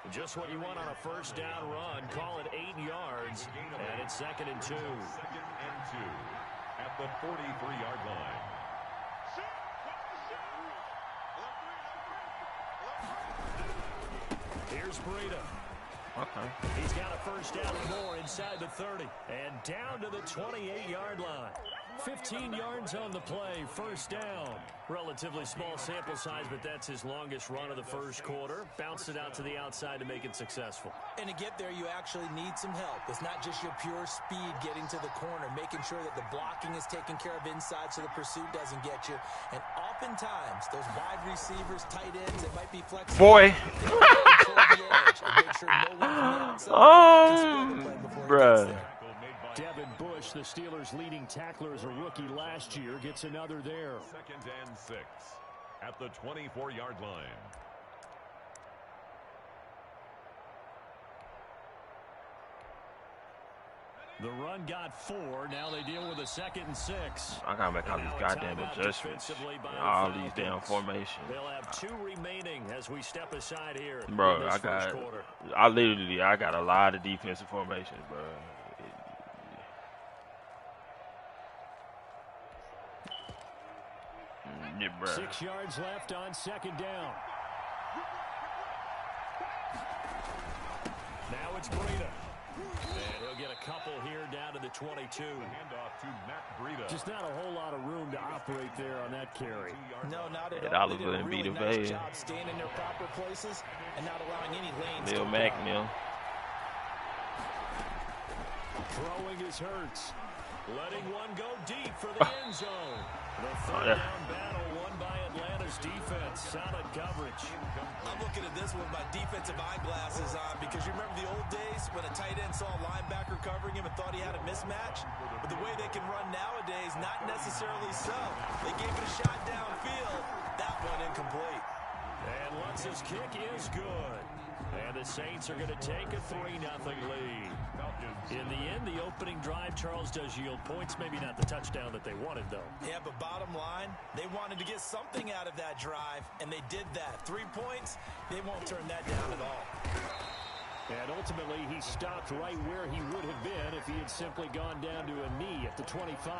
Just what you want on a first down run. Call it 8 yards. And it's 2nd and 2. 2nd and 2 at the 43-yard line. Here's Breida. Okay. He's got a first down and more inside the 30. And down to the 28-yard line. 15 yards on the play, first down. Relatively small sample size, but that's his longest run of the first quarter. Bounced it out to the outside to make it successful. And to get there, you actually need some help. It's not just your pure speed getting to the corner, making sure that the blocking is taken care of inside so the pursuit doesn't get you. And oftentimes, those wide receivers, tight ends, it might be flexible. Boy. Bruh. Devin Bush, the Steelers' leading tackler as a rookie last year, gets another there. 2nd and 6 at the 24-yard line. The run got 4. Now they deal with a 2nd and 6. I gotta make all these goddamn adjustments. All these damn formations. They'll have 2 remaining as we step aside here. Bro, I got a lot of defensive formations, bro. Yeah, bro. 6 yards left on 2nd down. Now it's Breida. And he'll get a couple here down to the 22. Handoff to Matt Breida. Just not a whole lot of room to operate there on that carry. No, not at At all. They Oliver did a and really Vita nice Vea. job staying in their proper places and not allowing any lanes to Neil open up. McNeil. Throwing his Hurts. Letting one go deep for the end zone. The third down battle won by Atlanta's defense. Solid coverage. I'm looking at this with my defensive eyeglasses on because you remember the old days when a tight end saw a linebacker covering him and thought he had a mismatch? But the way they can run nowadays, not necessarily so. They gave it a shot downfield. That one incomplete. And Lutz's kick is good. And the Saints are going to take a 3-0 lead. In the end, the opening drive, Charles, does yield points. Maybe not the touchdown that they wanted, though. Yeah, but bottom line, they wanted to get something out of that drive, and they did that. 3 points, they won't turn that down at all. And ultimately, he stopped right where he would have been if he had simply gone down to a knee at the 25.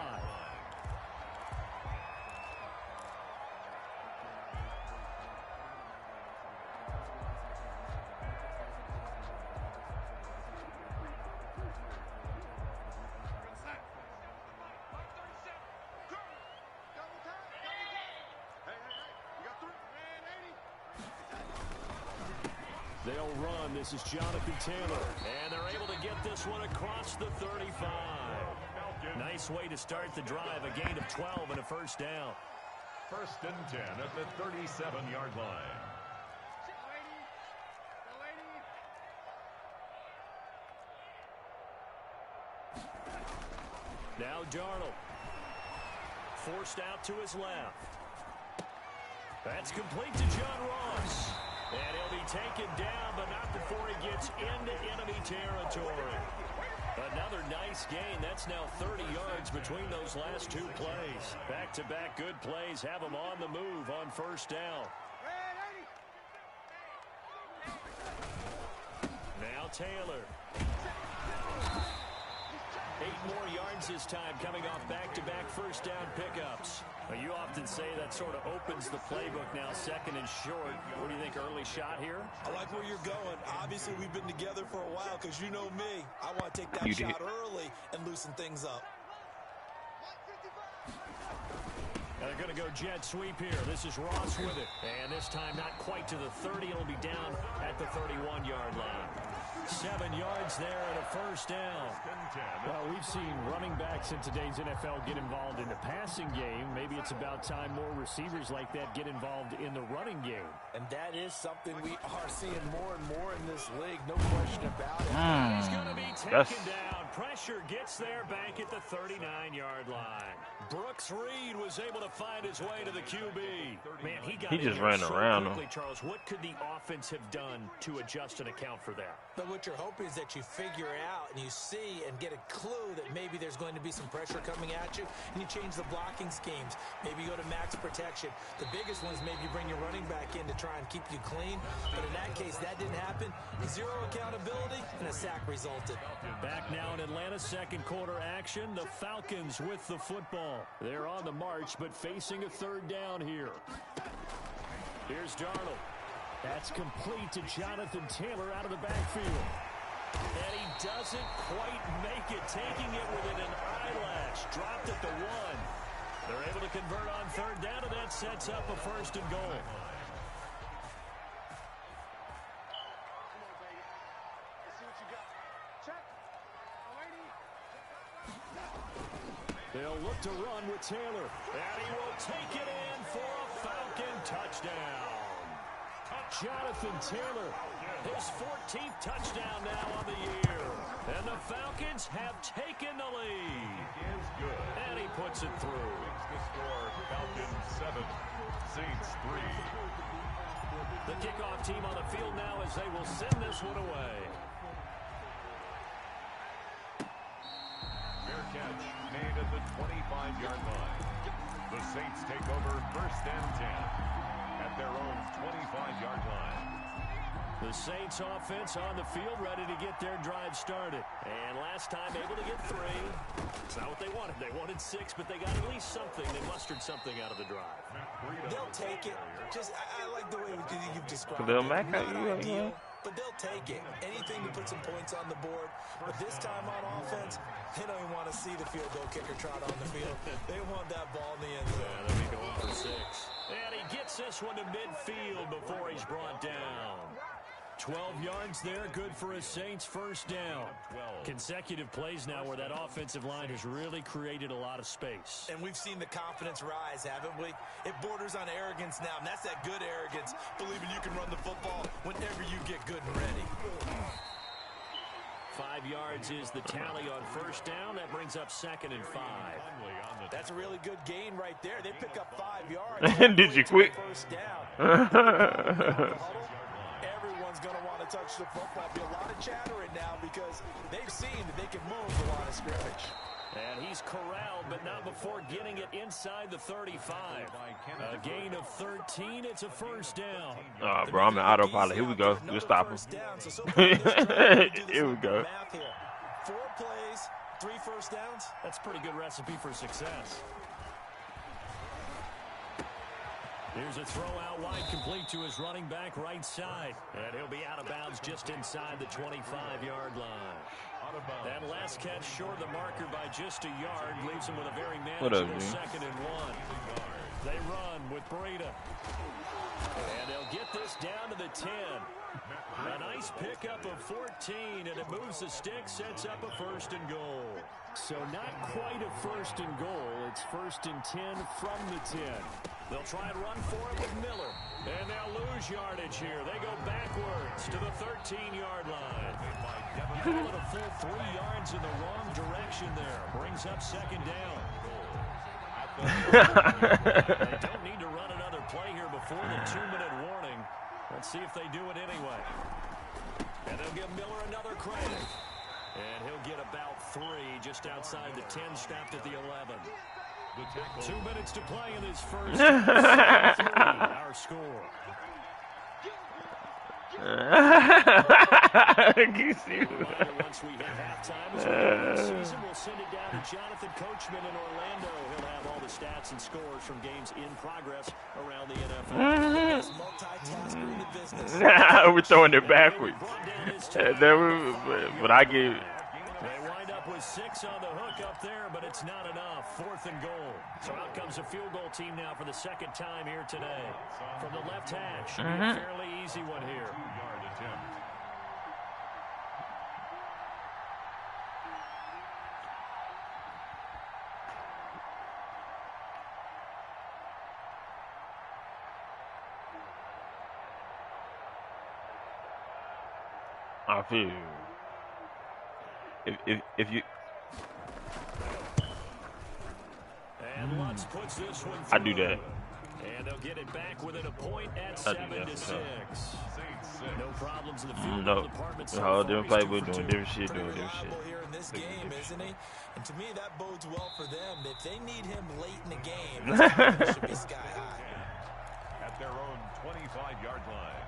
They'll run. This is Jonathan Taylor. And they're able to get this one across the 35. Nice way to start the drive. A gain of 12 and a first down. 1st and 10 at the 37-yard line. Now Darnold. Forced out to his left. That's complete to John Ross. And he'll be taken down, but not before he gets into enemy territory. Another nice gain. That's now 30 yards between those last 2 plays. Back-to-back good plays have him on the move on first down. Now Taylor. 8 more yards this time, coming off back-to-back first down pickups. Well, you often say that sort of opens the playbook now, 2nd and short. What do you think, early shot here? I like where you're going. Obviously, we've been together for a while because you know me. I want to take that shot early and loosen things up. They're going to go jet sweep here. This is Ross with it. And this time not quite to the 30. It'll be down at the 31-yard line. 7 yards there and a first down. Well, we've seen running backs in today's NFL get involved in the passing game. Maybe it's about time more receivers like that get involved in the running game. And that is something we are seeing more and more in this league. No question about it. He's going to be taken down. Pressure gets there back at the 39-yard line. Brooks Reed was able to find his way to the QB. Man, he just ran around quickly, Charles. What could the offense have done to adjust and account for that? But what you're hoping is that you figure out and you see and get a clue that maybe there's going to be some pressure coming at you, and you change the blocking schemes. Maybe you go to max protection. The biggest one is maybe you bring your running back in to try and keep you clean. But in that case, that didn't happen. 0 accountability, and a sack resulted. Back now in Atlanta, 2nd quarter action. The Falcons with the football. They're on the march, but facing a 3rd down here. Here's Darnold. That's complete to Jonathan Taylor out of the backfield. And he doesn't quite make it, taking it within an eyelash. Dropped at the 1. They're able to convert on 3rd down, and that sets up a 1st and goal. They'll look to run with Taylor. And he will take it in for a Falcon touchdown. Jonathan Taylor, his 14th touchdown now on the year. And the Falcons have taken the lead. And he puts it through. The score, Falcons 7, Saints 3. The kickoff team on the field now as they will send this one away. Fair catch made at the 25-yard line. The Saints take over 1st and 10 at their own 25-yard line. The Saints offense on the field, ready to get their drive started. And last time able to get 3. It's not what they wanted. They wanted 6, but they got at least something. They mustered something out of the drive. They'll take it. Just, I like the way you've described Khalil it. Mack, Not ideal, but they'll take it. Anything to put some points on the board. But this time on offense, they don't even want to see the field goal kicker trot on the field. They want that ball in the end zone. Yeah, they'll be going for 6. And he gets this one to midfield before he's brought down. 12 yards there, good for a Saints first down. Consecutive plays now where that offensive line has really created a lot of space. And we've seen the confidence rise, haven't we? It borders on arrogance now, and that's that good arrogance, believing you can run the football whenever you get good and ready. 5 yards is the tally on first down. That brings up 2nd and 5. That's a really good gain right there. They pick up 5 yards. Did you quit? First down. Everyone's going to want to touch the football. Be a lot of chattering now because they've seen that they can move the line of scrimmage. And he's corralled, but not before getting it inside the 35. A gain of 13. It's a first down. Oh, bro, I'm in autopilot. Here we go. We'll stop him. Here we go. 4 plays, 3 first downs. That's a pretty good recipe for success. Here's a throw out wide, complete to his running back right side. And he'll be out of bounds just inside the 25-yard line. That last catch short of the marker by just a yard leaves him with a very manageable 2nd and 1. They run with Breida. And they'll get this down to the 10. A nice pickup of 14, and it moves the stick, sets up a 1st and goal. So not quite a 1st and goal. It's 1st and 10 from the 10. They'll try and run for it with Miller. And they'll lose yardage here. They go backwards to the 13-yard line. Pulling a full 3 yards in the wrong direction there. Brings up 2nd down. They don't need to run another play here before the 2-minute warning. Let's see if they do it anyway. And they'll give Miller another credit. And he'll get about 3 just outside the 10, stopped at the 11. 2 minutes to play in this first. Our score. Once we hit halftime, as we go the season, we'll send it down to Jonathan Coachman in Orlando. He'll have all the stats and scores from games in progress around the NFL. We're throwing it backwards. But I give. They wind up with 6 on the hook up there, but it's not enough. 4th and goal. So out comes a field goal team now for the 2nd time here today. From the left hash, should be a fairly easy one here. I feel if you. And Lutz puts this one I do that. And they'll get it back within a point at 7-6. No problems in the field goal department. No, different playbook, doing different shit, doing different shit. Here in this game, isn't he? And to me, that bodes well for them. If they need him late in the game, it should be sky high. At their own 25-yard line.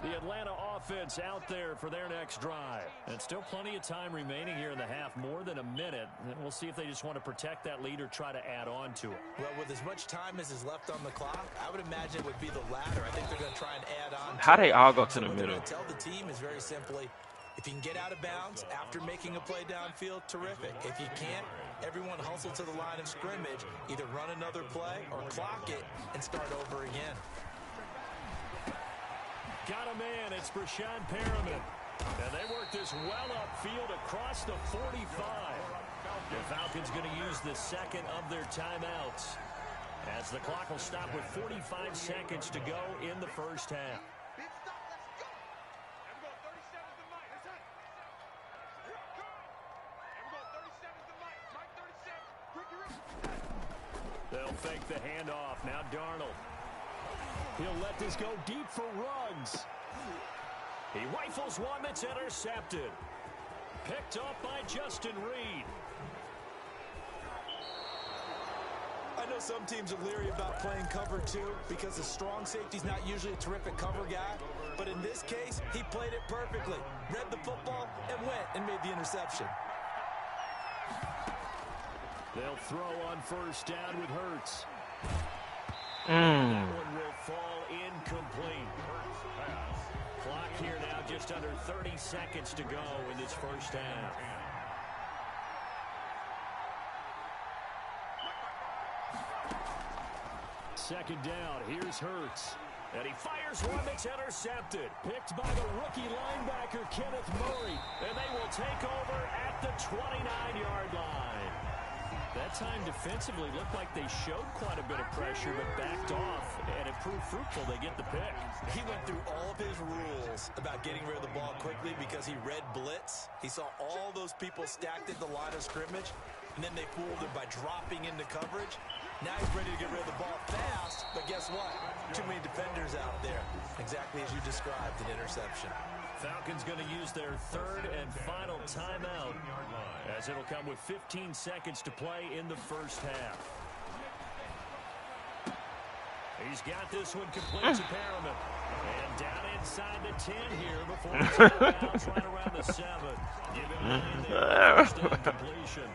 The Atlanta offense out there for their next drive. And still plenty of time remaining here in the half, more than a minute. And we'll see if they just want to protect that lead or try to add on to it. Well, with as much time as is left on the clock, I would imagine it would be the latter. I think they're going to try and add on. How they all go to the middle? What tell the team is very simply, if you can get out of bounds after making a play downfield, terrific. If you can't, everyone hustle to the line of scrimmage. Either run another play or clock it and start over again. Got a man, it's Brashawn Perriman. And they work this well upfield across the 45. The Falcons going to use the 2nd of their timeouts, as the clock will stop with 45 seconds to go in the first half. They'll fake the handoff. Now Darnold. He'll let this go deep for Ruggs. He rifles one that's intercepted. Picked up by Justin Reed. I know some teams are leery about playing cover 2 because the strong safety's not usually a terrific cover guy. But in this case, he played it perfectly. Read the football and went and made the interception. They'll throw on first down with Hurts. That one will fall incomplete. just under 30 seconds to go in this first half. Second down, here's Hurts. And he fires one that's intercepted. Picked by the rookie linebacker, Kenneth Murray. And they will take over at the 29-yard line. That time defensively looked like they showed quite a bit of pressure but backed off, and it proved fruitful. They get the pick. He went through all of his rules about getting rid of the ball quickly because he read blitz. He saw all those people stacked at the line of scrimmage, and then they fooled him by dropping into coverage. Now he's ready to get rid of the ball fast, but guess what? Too many defenders out there. Exactly as you described, an interception. Falcons going to use their third and final timeout, as it'll come with 15 seconds to play in the first half. He's got this one complete to Perriman. And down inside the 10 here before he's out of bounds right around the 7. Give him 9 there for first down completion.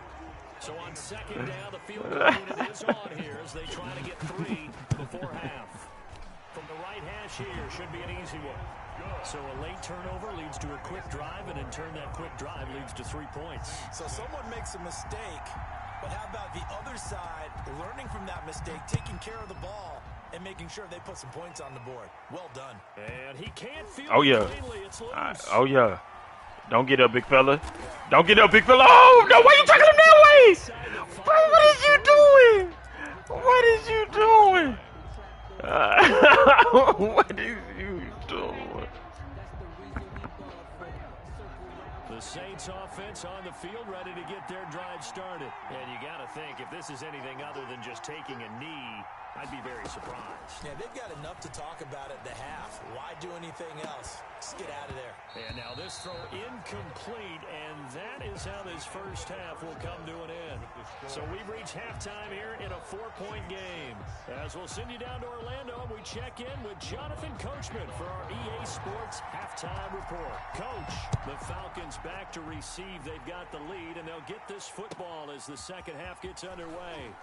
So on second down, the field goal unit is on here as they try to get 3 before half. From the right hash here, should be an easy one. So a late turnover leads to a quick drive, and in turn that quick drive leads to 3 points. So someone makes a mistake, but how about the other side learning from that mistake, taking care of the ball, and making sure they put some points on the board? Well done. And he can't feel Oh, yeah. cleanly. It's loose. Oh, yeah. Don't get up, big fella. Don't get up, big fella. Oh, no, why are you taking him that way? Bro, what is you doing? What is you doing? What is you doing? The Saints offense on the field ready to get their drive started. And you got to think, if this is anything other than just taking a knee, I'd be very surprised. Yeah, they've got enough to talk about at the half. Why do anything else? Just get out of there. And now this throw incomplete, and that is how this first half will come to an end. So we've reached halftime here in a 4-point game. As we'll send you down to Orlando, we check in with Jonathan Coachman for our EA Sports Halftime Report. Coach, the Falcons back to receive. They've got the lead, and they'll get this football as the second half gets underway.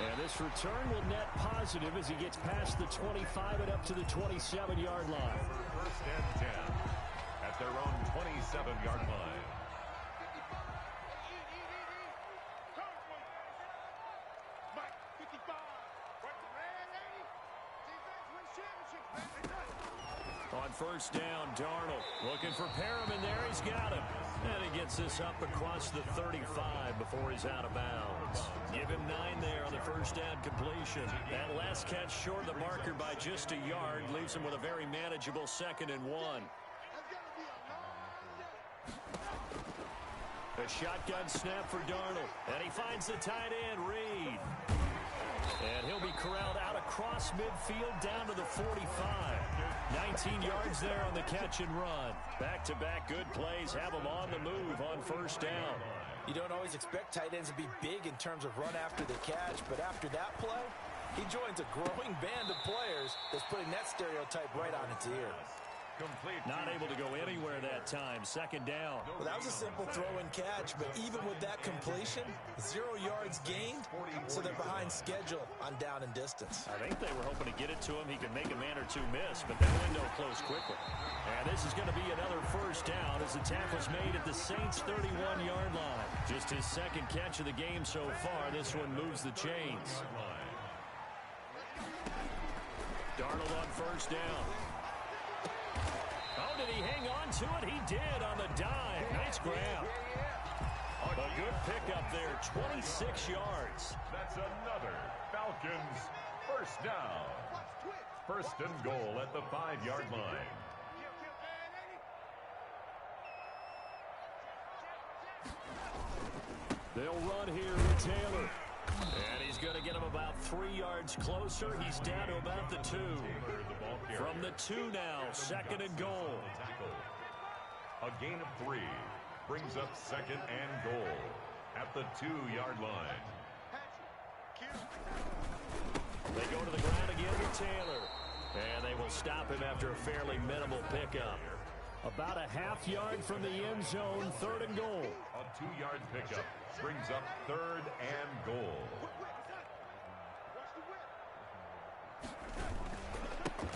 And this return will net positive as he gets past the 25 and up to the 27-yard line. First and 10 at their own 27-yard line. On first down, Darnold looking for Perriman there. He's got him. And he gets this up across the 35 before he's out of bounds. Give him 9 there on the first down completion. That last catch short of the marker by just a yard leaves him with a very manageable 2nd and 1. A shotgun snap for Darnold. And he finds the tight end, Reed. And he'll be corralled out across midfield down to the 45. 19 yards there on the catch and run. Back-to-back good plays have him on the move on first down. You don't always expect tight ends to be big in terms of run after the catch, but after that play, he joins a growing band of players that's putting that stereotype right on its ear. Not able to go anywhere that time. Second down. Well, that was a simple throw and catch, but even with that completion, 0 yards gained, so they're behind schedule on down and distance. I think they were hoping to get it to him. He could make a man or two miss, but that window closed quickly. And this is going to be another first down as the tackle's made at the Saints' 31-yard line. Just his second catch of the game so far. This one moves the chains. Darnold on first down. Oh, did he hang on to it? He did on the dive. Nice grab. A good pickup there, 26 yards. That's another Falcons first down. First and goal at the 5-yard line. They'll run here with Taylor. And he's going to get him about 3 yards closer. He's down to about the 2. From the 2 now, 2nd and goal. A gain of 3 brings up 2nd and goal at the 2-yard line. They go to the ground again with Taylor. And they will stop him after a fairly minimal pickup. About a half yard from the end zone, 3rd and goal. A 2-yard pickup brings up 3rd and goal.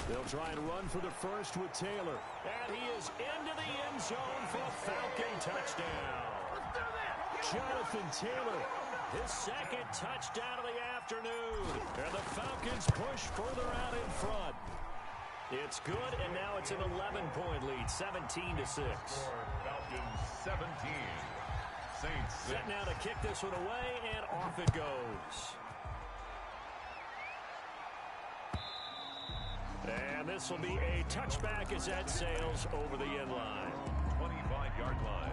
They'll try and run for the first with Taylor. And he is into the end zone for a Falcon touchdown. Jonathan Taylor, his second touchdown of the afternoon. And the Falcons push further out in front. It's good, and now it's an 11-point lead, 17-6. Falcons 17. Saints 6. Set now to kick this one away, and off it goes. And this will be a touchback as that sails over the end line. 25-yard line.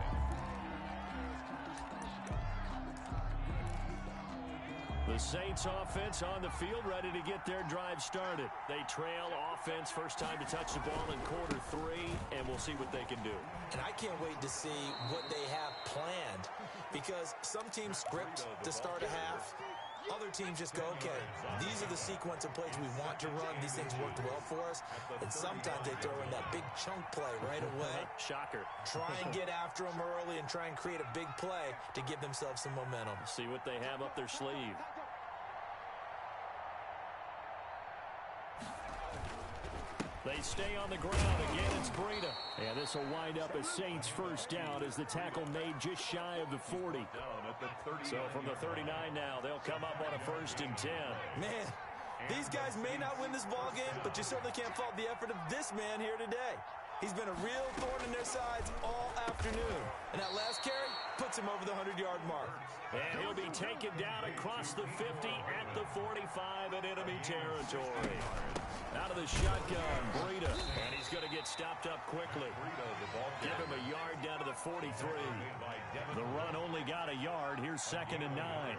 The Saints offense on the field, ready to get their drive started. They trail offense, first time to touch the ball in quarter 3, and we'll see what they can do. And I can't wait to see what they have planned, because some teams script to start a half. Other teams just go, okay, these are the sequence of plays we want to run. These things worked well for us. And sometimes they throw in that big chunk play right away. Shocker. Try and get after them early and try and create a big play to give themselves some momentum. See what they have up their sleeve. They stay on the ground. Again, it's Breida. And this will wind up as Saints first down as the tackle made just shy of the 40. So from the 39 now, they'll come up on a 1st and 10. Man, these guys may not win this ball game, but you certainly can't fault the effort of this man here today. He's been a real thorn in their sides all afternoon. And that last carry puts him over the 100-yard mark. And he'll be taken down across the 50 at the 45 in enemy territory. Out of the shotgun, Breida. And he's going to get stopped up quickly. Give him a yard down to the 43. The run only got a yard. Here's 2nd and 9.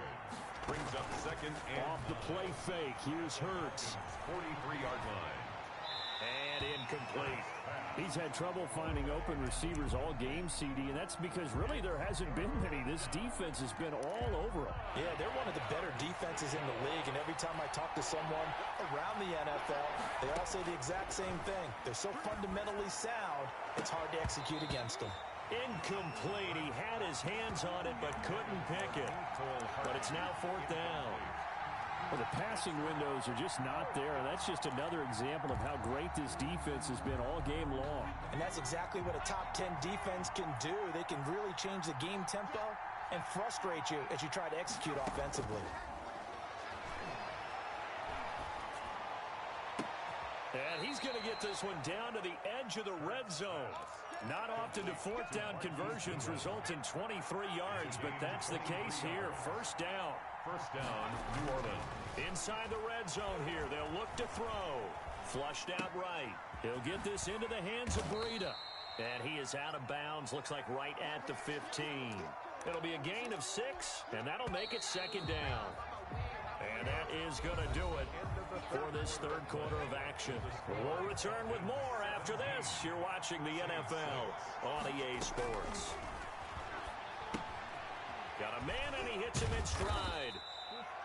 Brings up 2nd and off the play fake. Here's Hurts. 43-yard line. And incomplete. He's had trouble finding open receivers all game, CD, and that's because really there hasn't been many. This defense has been all over them. Yeah, they're one of the better defenses in the league, and every time I talk to someone around the NFL, they all say the exact same thing. They're so fundamentally sound, it's hard to execute against them. Incomplete. He had his hands on it but couldn't pick it. But it's now 4th down. Well, the passing windows are just not there, and that's just another example of how great this defense has been all game long. And that's exactly what a top 10 defense can do. They can really change the game tempo and frustrate you as you try to execute offensively. And he's going to get this one down to the edge of the red zone. Not often do 4th down conversions result in 23 yards, but that's the case here. 1st down. 1st down, New Orleans. Inside the red zone here. They'll look to throw. Flushed out right. He'll get this into the hands of Breida. And he is out of bounds. Looks like right at the 15. It'll be a gain of 6, and that'll make it 2nd down. And that is going to do it for this 3rd quarter of action. We'll return with more after this. You're watching the NFL on EA Sports. Got a man, and he hits him in stride.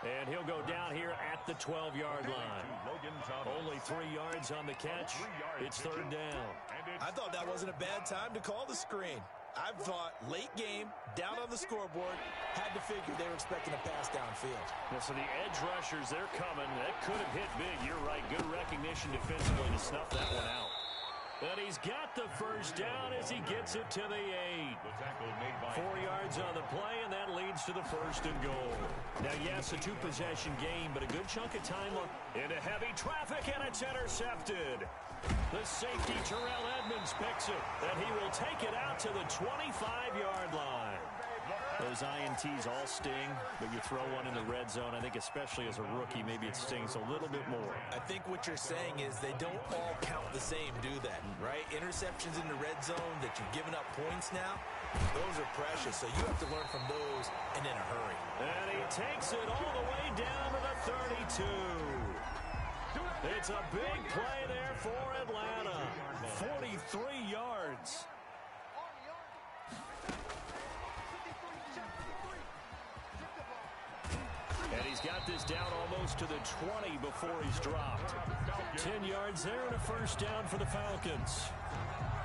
And he'll go down here at the 12-yard line. Only 3 yards on the catch. It's 3rd down. I thought that wasn't a bad time to call the screen. I thought late game, down on the scoreboard, had to figure they were expecting a pass downfield. Yeah, so the edge rushers, they're coming. That could have hit big. You're right. Good recognition defensively to snuff that one out. And he's got the 1st down as he gets it to the 8. 4 yards on the play, and that leads to the 1st and goal. Now, yes, a 2-possession game, but a good chunk of time into heavy traffic, and it's intercepted. The safety, Terrell Edmonds, picks it, and he will take it out to the 25-yard line. Those INTs all sting, but you throw one in the red zone, I think especially as a rookie, maybe it stings a little bit more. I think what you're saying is they don't all count the same, do that, right? Interceptions in the red zone that you've given up points now, those are precious, so you have to learn from those and in a hurry. And he takes it all the way down to the 32. It's a big play there for Atlanta. 43 yards. And he's got this down almost to the 20 before he's dropped. 10 yards there and a 1st down for the Falcons.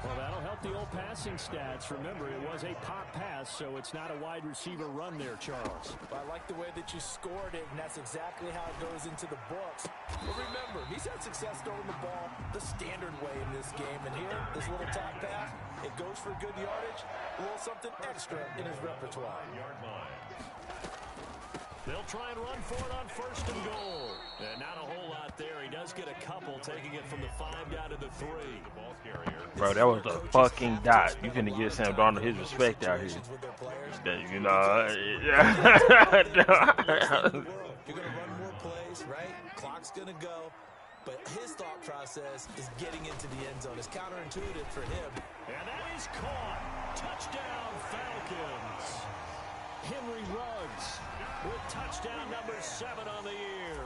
Well, that'll help the old passing stats. Remember, it was a pop pass, so it's not a wide receiver run there, Charles. Well, I like the way that you scored it, and that's exactly how it goes into the books. But remember, he's had success throwing the ball the standard way in this game. And here, this little top pass, it goes for good yardage, a little something extra in his repertoire. They'll try and run for it on 1st and goal. And not a whole lot there. He does get a couple, taking it from the 5 down to the 3. Bro, that was a fucking dot. You finna give Sam Darnold his respect out here. You know, You're going to run more plays, right? Clock's going to go. But his thought process is getting into the end zone. It's counterintuitive for him. And that is caught. Touchdown, Falcons. Henry Ruggs with touchdown number 7 on the year.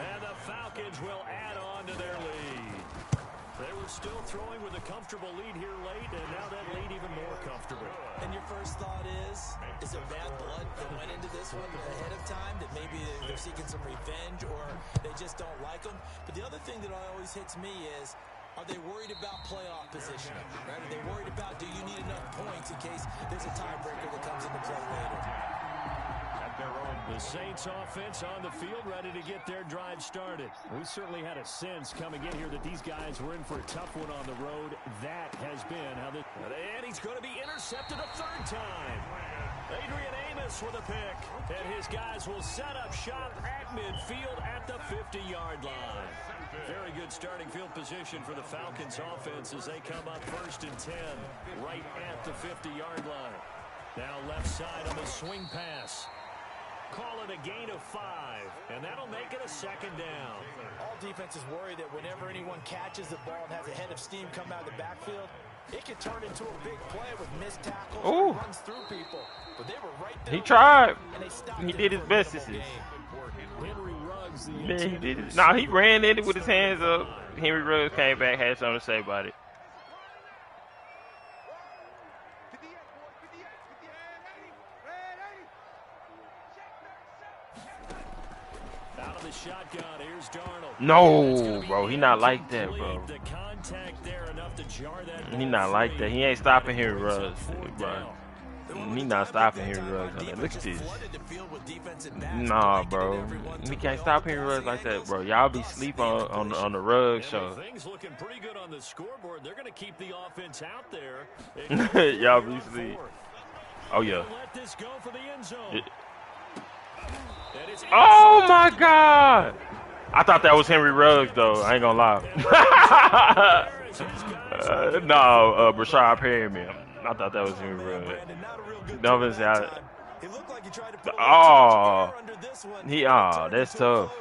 And the Falcons will add on to their lead. They were still throwing with a comfortable lead here late, and now that lead even more comfortable. And your first thought is there bad blood that went into this one ahead of time, that maybe they're seeking some revenge or they just don't like them? But the other thing that always hits me is, are they worried about playoff positioning? Right? Are they worried about, do you need enough points in case there's a tiebreaker that comes into play later? The Saints offense on the field, ready to get their drive started. We certainly had a sense coming in here that these guys were in for a tough one on the road. That has been how the... And he's going to be intercepted a 3rd time. Adrian Amos with a pick. And his guys will set up shop at midfield at the 50-yard line. Very good starting field position for the Falcons offense as they come up 1st and 10, right at the 50-yard line. Now left side on the swing pass. Call it a gain of 5, and that'll make it a 2nd down. All defenses worry that whenever anyone catches the ball and has a head of steam come out of the backfield, it can turn into a big play with missed tackles and runs through people. But they were right there. He tried. And He did his best this season. Henry Ruggs, Man, he did it. No, he ran in it with his hands up. Henry Ruggs came back, had something to say about it. Out of the shotgun, here's Darnold. No, bro, he not like that, bro. The contact there enough to jar that. He not like that. He ain't stopping Henry Ruggs, bro. He not stopping Henry Ruggs. Look at this. Nah, bro. He can't stop Henry Ruggs like that, bro. Y'all be sleep on the Ruggs show. Things looking pretty good on the scoreboard. They're going to keep the offense out there. Y'all be sleep. Oh yeah. Let this go for the end zone. Oh my God! I thought that was Henry Ruggs though. I ain't gonna lie. No, Brashad Perryman. I thought that was Henry Ruggs. Dolphins out. That's tough.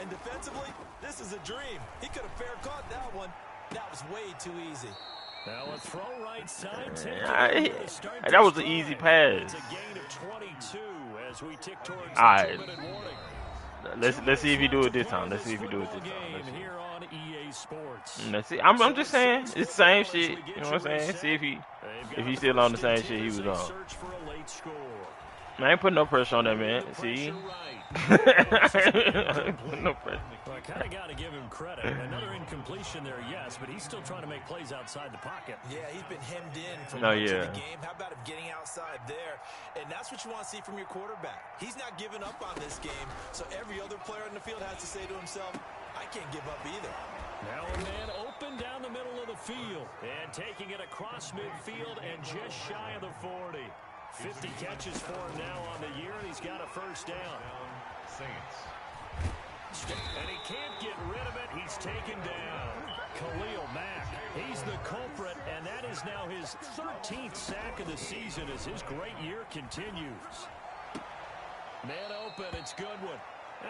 And defensively, this is a dream. He could have fair caught that one. That was way too easy. Now a throw right side. That was an easy pass. It's a gain of 22 as we tick towards the Alright. 2-minute warning. Let's see if you do it this time. Let's see if you do it this time. Let's see. Here on EA Sports. Let's see. I'm just saying, it's the same shit. You know what I'm saying? See if he's still on the same shit he was on. Search for a late score. I ain't putting no pressure on that man. See? No pressure. Well, I kind of got to give him credit. Another incompletion there, yes, but he's still trying to make plays outside the pocket. Yeah, he's been hemmed in for Oh, much yeah. of the game. How about him getting outside there? And that's what you want to see from your quarterback. He's not giving up on this game, so every other player in the field has to say to himself, I can't give up either. Now a man open down the middle of the field and taking it across midfield and just shy of the 40. 50 catches for him now on the year, and he's got a 1st down. Saints. And he can't get rid of it. He's taken down. Khalil Mack, he's the culprit, and that is now his 13th sack of the season as his great year continues. Man open, it's Goodwin.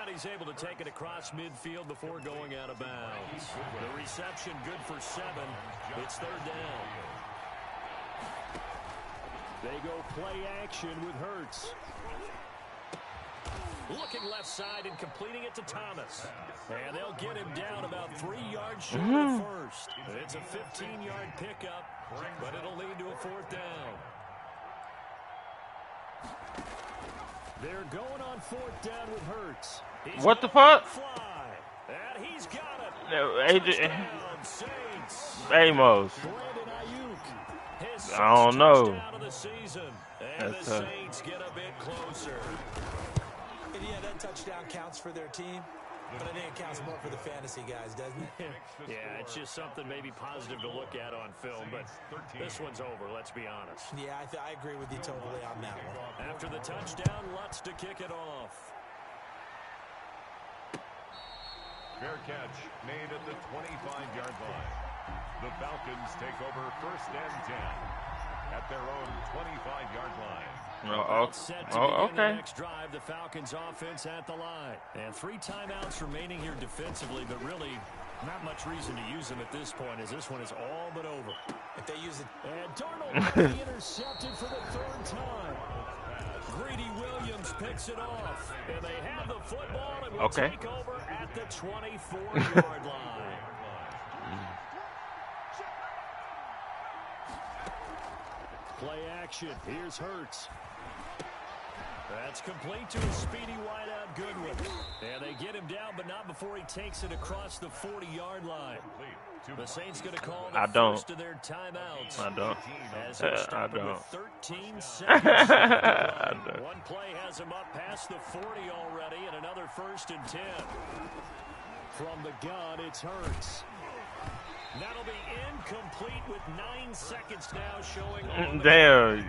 And he's able to take it across midfield before going out of bounds. The reception good for 7. It's 3rd down. They go play action with Hurts. Looking left side and completing it to Thomas. And they'll get him down about 3 yards short of 1st. It's a 15-yard pickup, but it'll lead to a 4th down. They're going on 4th down with Hurts. He's What the fuck? fly, and he's got it. No, Touchdown, Saints. Amos. Brandon Ayuk. I don't know. Touchdown of the season. And That's the Saints get a bit closer. And yeah, that touchdown counts for their team, but I think it counts more for the fantasy guys, doesn't it? Yeah, it's just something maybe positive to look at on film, but this one's over, let's be honest. Yeah, I agree with you totally on that one. After the touchdown, Lutz to kick it off. Fair catch made at the 25-yard line. The Falcons take over 1st and 10 at their own 25-yard line. Set to begin the next drive, the Falcons offense at the line. And 3 timeouts remaining here defensively, but really not much reason to use them at this point, as this one is all but over. If they use it. And Darnold intercepted for the 3rd time. Greedy Williams picks it off. And they have the football and will take over at the 24-yard line. Play action. Here's Hurts. That's complete to a speedy wideout Goodwin. And they get him down, but not before he takes it across the 40-yard line. The Saints going to call the first of their timeouts. I don't. As he'll stop it with 13 seconds. One play has him up past the 40 already, and another 1st and 10. From the gun, it's Hurts. That'll be incomplete with 9 seconds now showing on the Damn.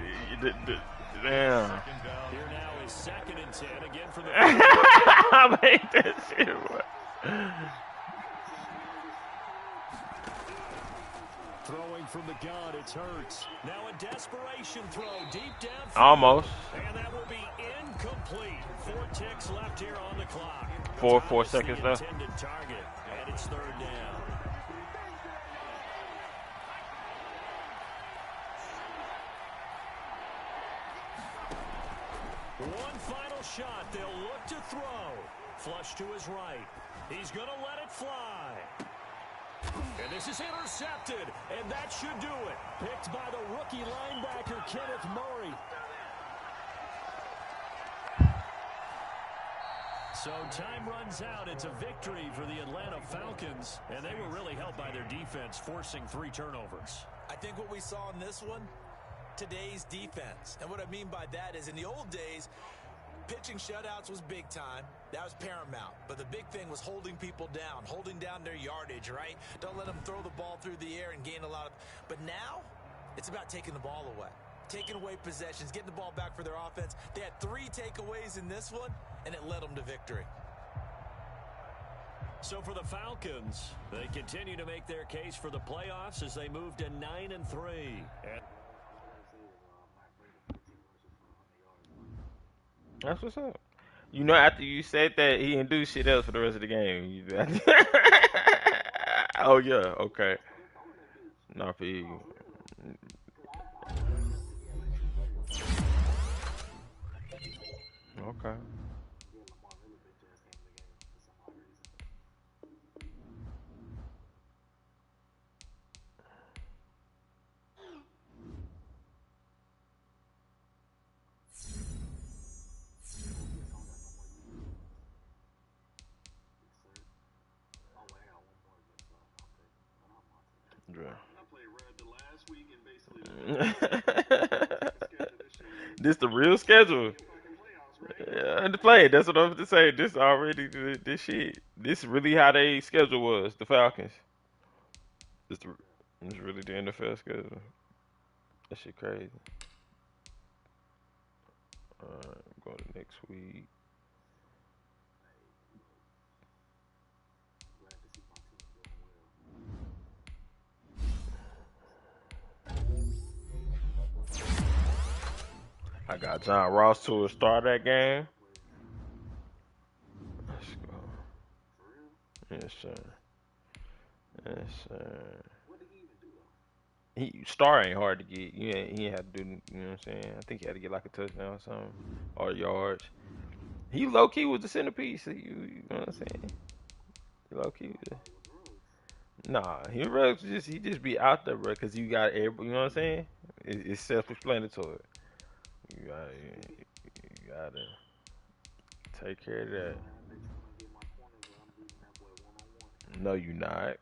Damn. Here now is 2nd and 10 again for the I hate that shit. What? Throwing from the gun, it's Hurts. Now a desperation throw deep down. Almost. And that will be incomplete. 4 ticks left here on the clock. 4 seconds left. Target, and it's 3rd down. One final shot. They'll look to throw. Flush to his right. He's going to let it fly. And this is intercepted. And that should do it. Picked by the rookie linebacker, Kenneth Murray. So time runs out. It's a victory for the Atlanta Falcons. And they were really helped by their defense, forcing 3 turnovers. I think what we saw in this one, today's defense. And what I mean by that is in the old days, pitching shutouts was big time. That was paramount. But the big thing was holding people down, holding down their yardage, right? Don't let them throw the ball through the air and gain a lot of... But now, it's about taking the ball away. Taking away possessions, getting the ball back for their offense. They had 3 takeaways in this one, and it led them to victory. So for the Falcons, they continue to make their case for the playoffs as they move to 9-3. That's what's up. You know, after you said that, he didn't do shit else for the rest of the game. Oh, yeah, okay. Not for you. Okay. This the real schedule. Yeah, to play. That's what I'm to say. This already this shit. This really how they schedule was. The Falcons. This really the NFL schedule. That shit crazy. Alright, going to next week. I got John Ross to start that game. Let's go. Yes, sir. Yes, sir. Star ain't hard to get. He ain't had to do, you know what I'm saying? I think he had to get like a touchdown or something. Or yards. He low-key was the centerpiece. You know what I'm saying? Low-key. Nah, he just be out there, bro, because you got everybody, you know what I'm saying? It's self-explanatory. You gotta take care of that. No, you not.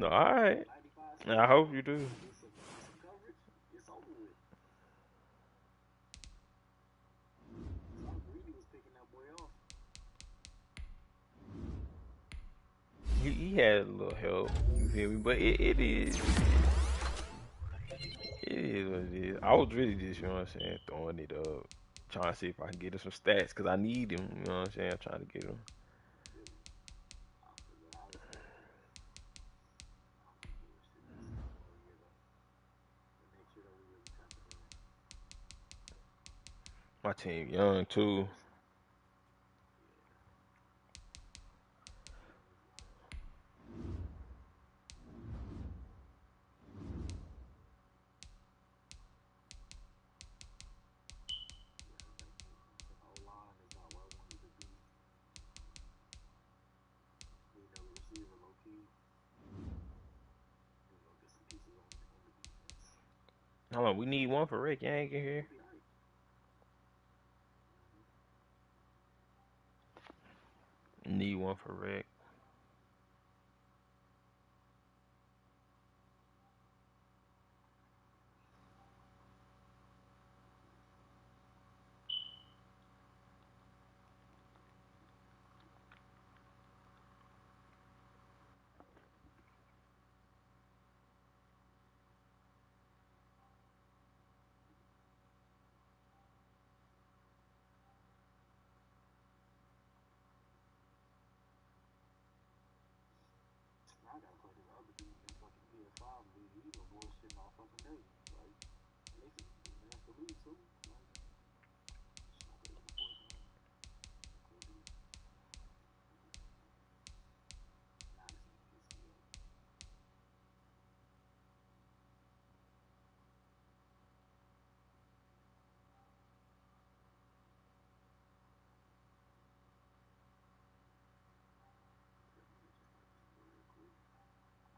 No, all right. I hope you do. He had a little help, you feel me? But it is what it is. I was really just, you know what I'm saying, throwing it up, trying to see if I can get him some stats because I need him. You know what I'm saying? I'm trying to get him. My team young too. Hold on, we need one for Rick Yank in here. Need one for Rick. I gotta play this other dude in fucking PS5 league. He's a bullshitting all fucking day. Like, Mason, that's the league too.